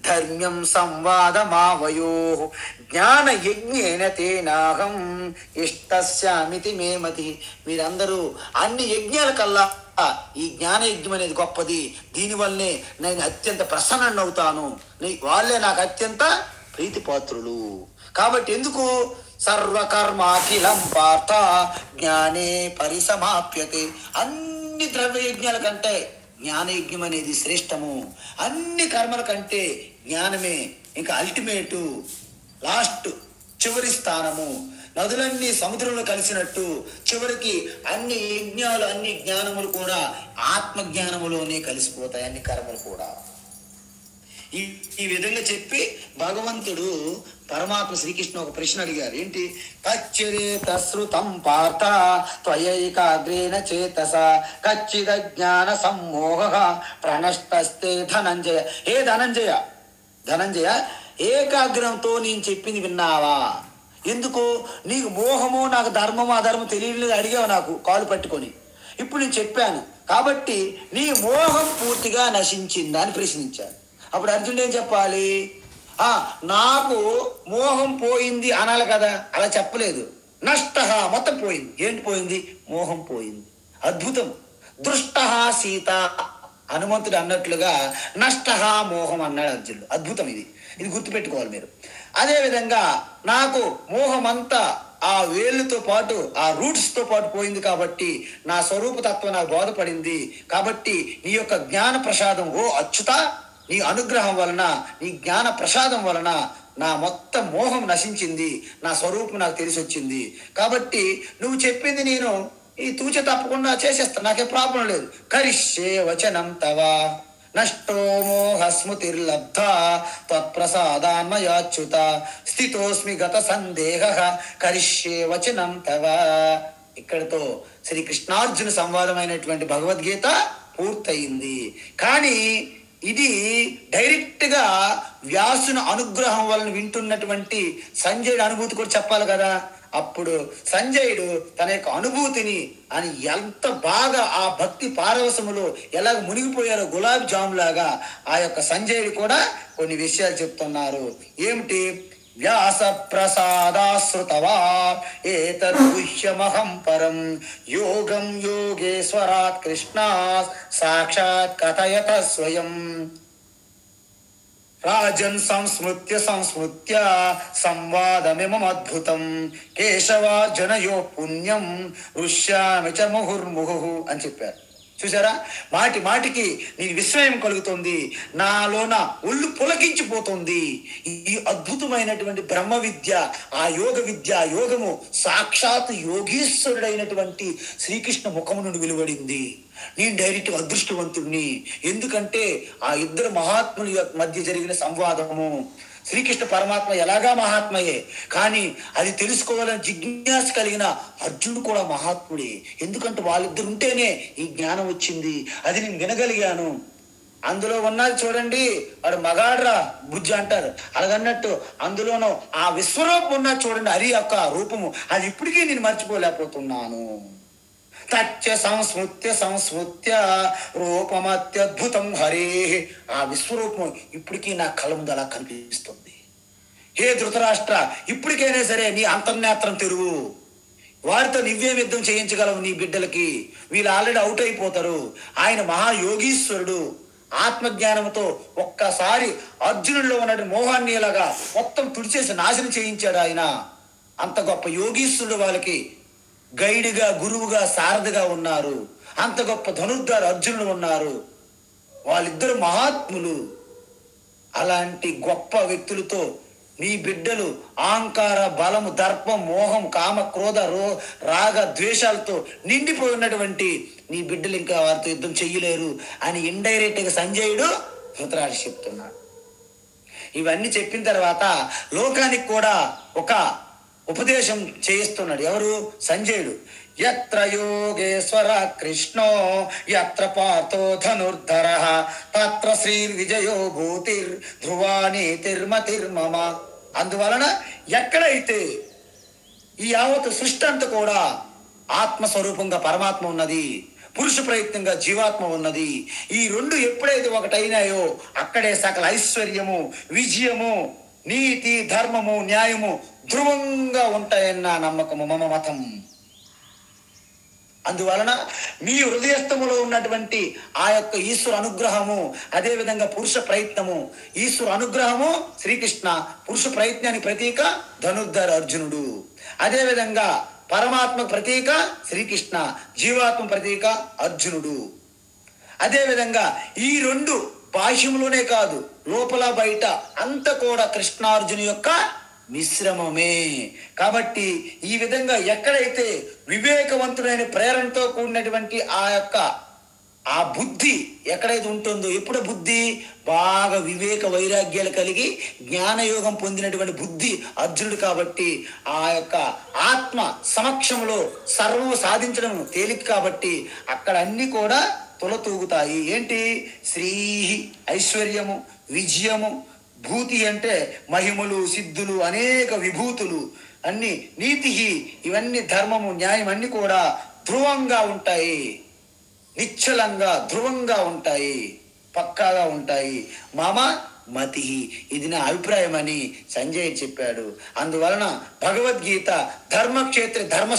ధర్మ్యం సంవాదమావయో జ్ఞాన యజ్ఞేన తేనాహం ఇష్టస్యామితి మేమతి. మీరందరూ అన్ని యజ్ఞాల కల్లా ఈ జ్ఞాన యజ్ఞం అనేది గొప్పది, దీనివల్లనే నేను అత్యంత ప్రసన్నవుతాను, వాళ్ళే నాకు అత్యంత ప్రీతిపాత్రులు. కాబట్టి ఎందుకు సర్వకర్మాఖిలం పార్థ జ్ఞానే పరిసమాప్యతే. అన్ని ద్రవ్యయజ్ఞాల కంటే జ్ఞానయజ్ఞం అనేది శ్రేష్టము. అన్ని కర్మల కంటే జ్ఞానమే ఇంకా అల్టిమేటు, లాస్ట్, చివరి స్థానము. నదులన్నీ సముద్రంలో కలిసినట్టు చివరికి అన్ని యజ్ఞాలు అన్ని జ్ఞానములు కూడా ఆత్మజ్ఞానములోనే కలిసిపోతాయి, అన్ని కర్మలు కూడా. ఈ విధంగా చెప్పి భగవంతుడు పరమాత్మ శ్రీకృష్ణ ఒక ప్రశ్న అడిగారు. ఏంటి? కచ్చిరేత శ్రుతం పార్థ త్వయైకాగ్రేణ చేతస కచ్చిద జ్ఞాన సమ్మోహ ప్రణష్టస్తే ధనంజయ. ఏ ధనంజయ ఏకాగ్రంతో నేను చెప్పింది విన్నావా? ఎందుకు? నీకు మోహము నాకు ధర్మము అధర్మం తెలియలేదు అడిగావు నాకు కాలు పట్టుకొని. ఇప్పుడు నేను చెప్పాను కాబట్టి నీ మోహం పూర్తిగా నశించిందా అని ప్రశ్నించాను. అప్పుడు అర్జునుడు ఏం చెప్పాలి? నాకు మోహం పోయింది అనాలి కదా, అలా చెప్పలేదు. నష్ట మొత్తం పోయింది. ఏంటి పోయింది? మోహం పోయింది. అద్భుతం. దృష్ట సీత హనుమంతుడు అన్నట్లుగా నష్ట మోహం అన్నాడు అర్జునుడు. అద్భుతం. ఇది గుర్తుపెట్టుకోవాలి మీరు. అదేవిధంగా నాకు మోహం అంతా ఆ వేళ్ళతో పాటు ఆ రూట్స్తో పాటు పోయింది కాబట్టి నా స్వరూపతత్వం నాకు బోధపడింది. కాబట్టి నీ యొక్క జ్ఞాన ప్రసాదం ఓ అచ్యుత, నీ అనుగ్రహం వలన నీ జ్ఞాన ప్రసాదం వలన నా మొత్తం మోహం నశించింది, నా స్వరూపం నాకు తెలిసి వచ్చింది. కాబట్టి నువ్వు చెప్పింది నేను ఈ తూచ తప్పకుండా చేసేస్తాను, నాకే ప్రాబ్లం లేదు. కరిష్యే వచనం తవ నష్టో మోహ స్మృతిర్లబ్ధ తత్ప్రసాదాన్మయాచ్యుత స్థితోస్మి గత సందేహ కరిష్యే వచనం తవ. ఇక్కడితో శ్రీ కృష్ణార్జున సంవాదమైనటువంటి భగవద్గీత పూర్తయింది. కానీ ఇది డైరెక్ట్ గా వ్యాసుని అనుగ్రహం వలన వింటున్నటువంటి సంజయుడు అనుభూతి కూడా చెప్పాలి కదా. అప్పుడు సంజయుడు తన యొక్క అనుభూతిని అని ఎంత బాగా ఆ భక్తి పారవశములో ఎలాగ మునిగిపోయారో గులాబీ జామ్ లాగా ఆ యొక్క సంజయుడు కూడా కొన్ని విషయాలు చెప్తున్నారు. ఏమిటి? వ్యాస ప్రసాదాశ్రుతవా ఏతద్గుహ్యమహం పరం యోగం యోగేశ్వరాత్ కృష్ణ సాక్షాత్ కథయత స్వయం రాజన్ సంస్మృత్య సంవాదమిమద్భుతం కేశవార్జునయో పుణ్యం ఋష్యామి చ ముహుర్ముహు అని చెప్పారు. చూసారా? మాటి మాటికి నీ విస్మయం కలుగుతుంది, నాలోన ఒళ్ళు పులకించిపోతుంది. ఈ అద్భుతమైనటువంటి బ్రహ్మ విద్య, ఆ యోగ విద్య, యోగము సాక్షాత్ యోగీశ్వరుడైనటువంటి శ్రీకృష్ణ ముఖము నుండి వెలువడింది. నేను డైరెక్ట్ అదృష్టవంతుడిని. ఎందుకంటే ఆ ఇద్దరు మహాత్ముల మధ్య జరిగిన సంవాదము. శ్రీకృష్ణ పరమాత్మ ఎలాగా మహాత్మయే, కానీ అది తెలుసుకోవాలని జిజ్ఞాస కలిగిన అర్జునుడు కూడా మహాత్ముడే. ఎందుకంటే వాళ్ళిద్దరు ఉంటేనే ఈ జ్ఞానం వచ్చింది, అది నేను వినగలిగాను. అందులో ఉన్నది చూడండి, వాడు మగాడ్రా బుజ్జి అంటారు, అలాగన్నట్టు అందులోనూ ఆ విశ్వరూపం ఉన్నది చూడండి, హరి యొక్క రూపము, అది ఇప్పటికీ నేను మర్చిపోలేకపోతున్నాను. తచ్చ సంస్మృత్య రూపమత్యద్భుతం హరే. ఆ విశ్వరూపం ఇప్పటికీ నా కళ్ళ ముందు అలా కనిపిస్తుంది. హే ధృతరాష్ట్ర, ఇప్పటికైనా సరే నీ అంతర్నేత్రం తెరువు. వారితో నువ్వేం యుద్ధం చేయించగలవు నీ బిడ్డలకి? వీళ్ళు ఆల్రెడీ అవుట్ అయిపోతారు. ఆయన మహాయోగీశ్వరుడు. ఆత్మజ్ఞానంతో ఒక్కసారి అర్జునుడిలో ఉన్నటువంటి మోహాన్ని ఇలాగా మొత్తం తుడిచేసి నాశనం చేయించాడు ఆయన. అంత గొప్ప యోగీశ్వరుడు వాళ్ళకి గైడ్గా, గురువుగా, సారథిగా ఉన్నారు. అంత గొప్ప ధనుర్ధారు అర్జునుడు ఉన్నారు. వాళ్ళిద్దరు మహాత్ములు. అలాంటి గొప్ప వ్యక్తులతో నీ బిడ్డలు అహంకార, బలము, దర్పం, మోహం, కామ, క్రోధ, రాగ, ద్వేషాలతో నిండిపోయి ఉన్నటువంటి నీ బిడ్డలు ఇంకా వారితో యుద్ధం చెయ్యలేరు అని ఇండైరెక్ట్గా సంజయుడు ధృతరాష్ట్రుడు చెప్తున్నాడు. ఇవన్నీ చెప్పిన తర్వాత లోకానికి కూడా ఒక ఉపదేశం చేయిస్తున్నాడు. ఎవరు? సంజయుడు. యత్ర యోగేశ్వర కృష్ణో యత్ర పార్థో ధనుర్ధర తత్ర శ్రీ విజయో భూతిర్ ధ్రువానీతిర్మతిర్మమ. అందువలన ఎక్కడైతే ఈ యావత్ సృష్టి అంతా కూడా ఆత్మస్వరూపంగా పరమాత్మ ఉన్నది, పురుష ప్రయత్నంగా జీవాత్మ ఉన్నది, ఈ రెండు ఎప్పుడైతే ఒకటైనాయో అక్కడే సకల ఐశ్వర్యము, విజయము, నీతి, ధర్మము, న్యాయము ధ్రువంగా ఉంటాయన్న నమ్మకము మమ మతం. అందువలన మీ హృదయస్థములో ఉన్నటువంటి ఆ యొక్క ఈశ్వర అనుగ్రహము, అదేవిధంగా పురుష ప్రయత్నము, ఈశ్వర అనుగ్రహము శ్రీకృష్ణ, పురుష ప్రయత్నానికి ప్రతీక ధనుర్ధర అర్జునుడు, అదేవిధంగా పరమాత్మ ప్రతీక శ్రీకృష్ణ, జీవాత్మ ప్రతీక అర్జునుడు. అదేవిధంగా ఈ రెండు బాహ్యంలోనే కాదు, లోపల బయట అంతా కూడా కృష్ణార్జున యొక్క మిశ్రమమే. కాబట్టి ఈ విధంగా ఎక్కడైతే వివేకవంతుడైన ప్రేరణతో కూడినటువంటి ఆ బుద్ధి ఎక్కడైతే ఉంటుందో, ఎప్పుడు బుద్ధి బాగా వివేక వైరాగ్యాలు కలిగి జ్ఞానయోగం పొందినటువంటి బుద్ధి అర్జునుడు. కాబట్టి ఆ యొక్క ఆత్మ సమక్షంలో సర్వము సాధించడం తేలిక. కాబట్టి అక్కడ అన్ని కూడా తొలతూగుతాయి. ఏంటి? శ్రీ ఐశ్వర్యము, విజయము, భూతి అంటే మహిమలు, సిద్ధులు, అనేక విభూతులు అన్ని, నీతి ఇవన్నీ, ధర్మము, న్యాయం అన్ని కూడా ధ్రువంగా ఉంటాయి, నిశ్చలంగా ధ్రువంగా ఉంటాయి, పక్కాగా ఉంటాయి. మమ మతి, ఇది నా అభిప్రాయం అని సంజయ్ చెప్పాడు. అందువలన భగవద్గీత ధర్మక్షేత్ర ధర్మ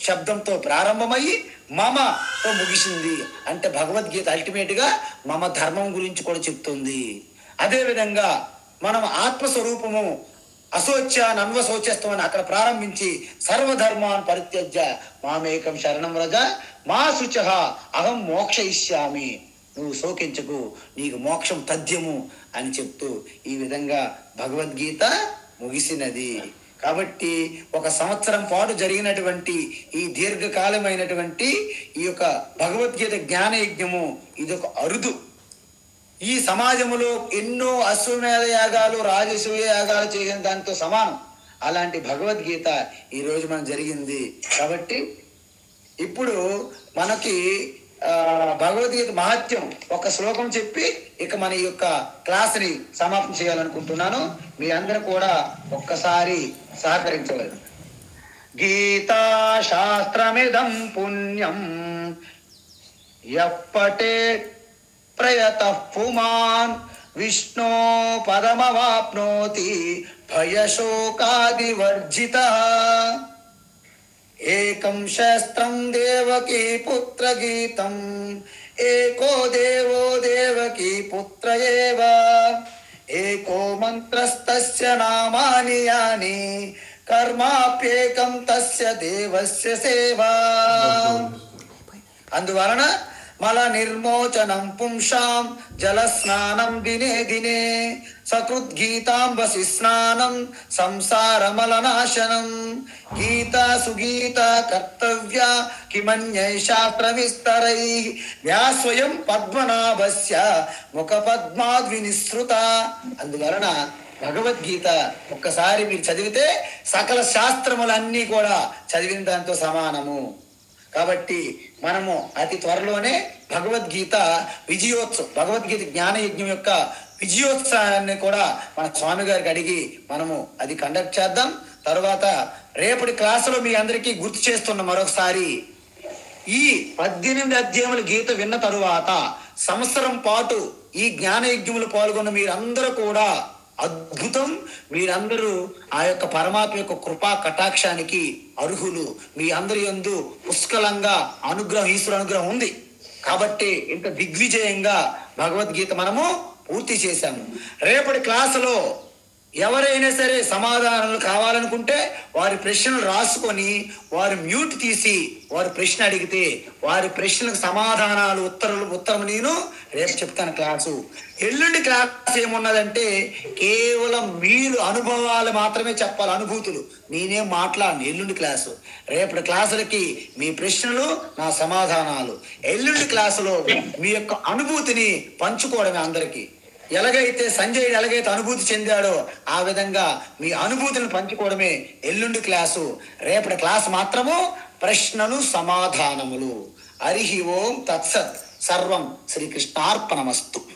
శబ్దంతో ప్రారంభమయ్యి మమతో ముగిసింది. అంటే భగవద్గీత అల్టిమేట్గా మమ ధర్మం గురించి కూడా చెప్తుంది. అదేవిధంగా మనం ఆత్మస్వరూపము అశోచ్యాన్ అన్వశోచస్తం అని అక్కడ ప్రారంభించి సర్వధర్మాన్ పరిత్యజ్య మామేకం శరణం వ్రజ మా శుచః అహం మోక్షయిష్యామి, నువ్వు శోకించకు, నీకు మోక్షం తథ్యము అని చెప్తూ ఈ విధంగా భగవద్గీత ముగిసినది. కాబట్టి 1 సంవత్సరం పాటు జరిగినటువంటి ఈ దీర్ఘకాలమైనటువంటి ఈ యొక్క భగవద్గీత జ్ఞాన యజ్ఞము ఇదొక అరుదు. ఈ సమాజంలో ఎన్నో అశ్వమేధ యాగాలు, రాజసూయ యాగాలు చేసిన దానితో సమానం. అలాంటి భగవద్గీత ఈరోజు మనం జరిగింది. కాబట్టి ఇప్పుడు మనకి భగవద్గీత మహత్యం ఒక శ్లోకం చెప్పి ఇక మన యొక్క క్లాస్ని సమాప్తం చేయాలనుకుంటున్నాను. మీ అందరూ కూడా ఒక్కసారి సహకరించగలరు. గీతా శాస్త్రమిదం పుణ్యం యప్పటే ప్రయతః పుమాన్ విష్ణో పదమవాప్నోతి భయశోకాదివర్జితః. ఏకం శాస్త్రం దేవకీ పుత్ర గీతం ఏకో దేవో దేవకీ పుత్ర ఏవ ఏకో మంత్రస్తస్య నామాని యాని కర్మాప్యేకం తస్య దేవస్య సేవా. అందువలన మల నిర్మోచనం పుంసాం జలస్నానం దినే దినే సకృద్గీతాంబసి స్నానం సంసారమలనాశనం. గీతా సుగీతా కర్తవ్య కిమన్యై శాస్త్ర విస్తరై వ్యాస్వయం పద్మనాభస్య ముఖ పద్మాద్వినిసృత. అందువలన భగవద్గీత ఒక్కసారి మీరు చదివితే సకల శాస్త్రములన్నీ కూడా చదివిన దాంతో సమానము. కాబట్టి మనము అతి త్వరలోనే భగవద్గీత విజయోత్సవం, భగవద్గీత జ్ఞాన యజ్ఞం యొక్క విజయోత్సవాన్ని కూడా మన స్వామి గారికి అడిగి మనము అది కండక్ట్ చేద్దాం. తర్వాత రేపటి క్లాసులో మీ అందరికీ గుర్తు చేస్తున్న మరొకసారి, ఈ 18 అధ్యాయముల గీత విన్న తరువాత సంవత్సరం పాటు ఈ జ్ఞాన యజ్ఞములు పాల్గొన్న మీరందరూ కూడా అద్భుతం, మీరందరూ ఆ యొక్క పరమాత్మ యొక్క కృపా కటాక్షానికి అర్హులు. మీ అందరి యందు పుష్కలంగా అనుగ్రహం, ఈశ్వర అనుగ్రహం ఉంది. కాబట్టి ఇంత దిగ్విజయంగా భగవద్గీత మనము పూర్తి చేశాము. రేపటి క్లాసులో ఎవరైనా సరే సమాధానాలు కావాలనుకుంటే వారి ప్రశ్నలు రాసుకొని వారు మ్యూట్ తీసి వారి ప్రశ్న అడిగితే వారి ప్రశ్నలకు సమాధానాలు ఉత్తరం నేను రేపు చెప్తాను క్లాసు. ఎల్లుండి క్లాస్ ఏమున్నదంటే కేవలం మీరు అనుభవాలు మాత్రమే చెప్పాలి, అనుభూతులు. నేనేం మాట్లాడను ఎల్లుండి క్లాసు. రేపటి క్లాసులకి మీ ప్రశ్నలు, నా సమాధానాలు. ఎల్లుండి క్లాసులో మీ యొక్క అనుభూతిని పంచుకోవడమే అందరికీ. ఎలాగైతే సంజయుడు ఎలాగైతే అనుభూతి చెందాడో ఆ విధంగా మీ అనుభూతిని పంచుకోవడమే ఎల్లుండి క్లాసు. రేపటి క్లాసు మాత్రము ప్రశ్నలు, సమాధానములు. హరి ఓం తత్సత్. సర్వం శ్రీకృష్ణార్పణమస్తు.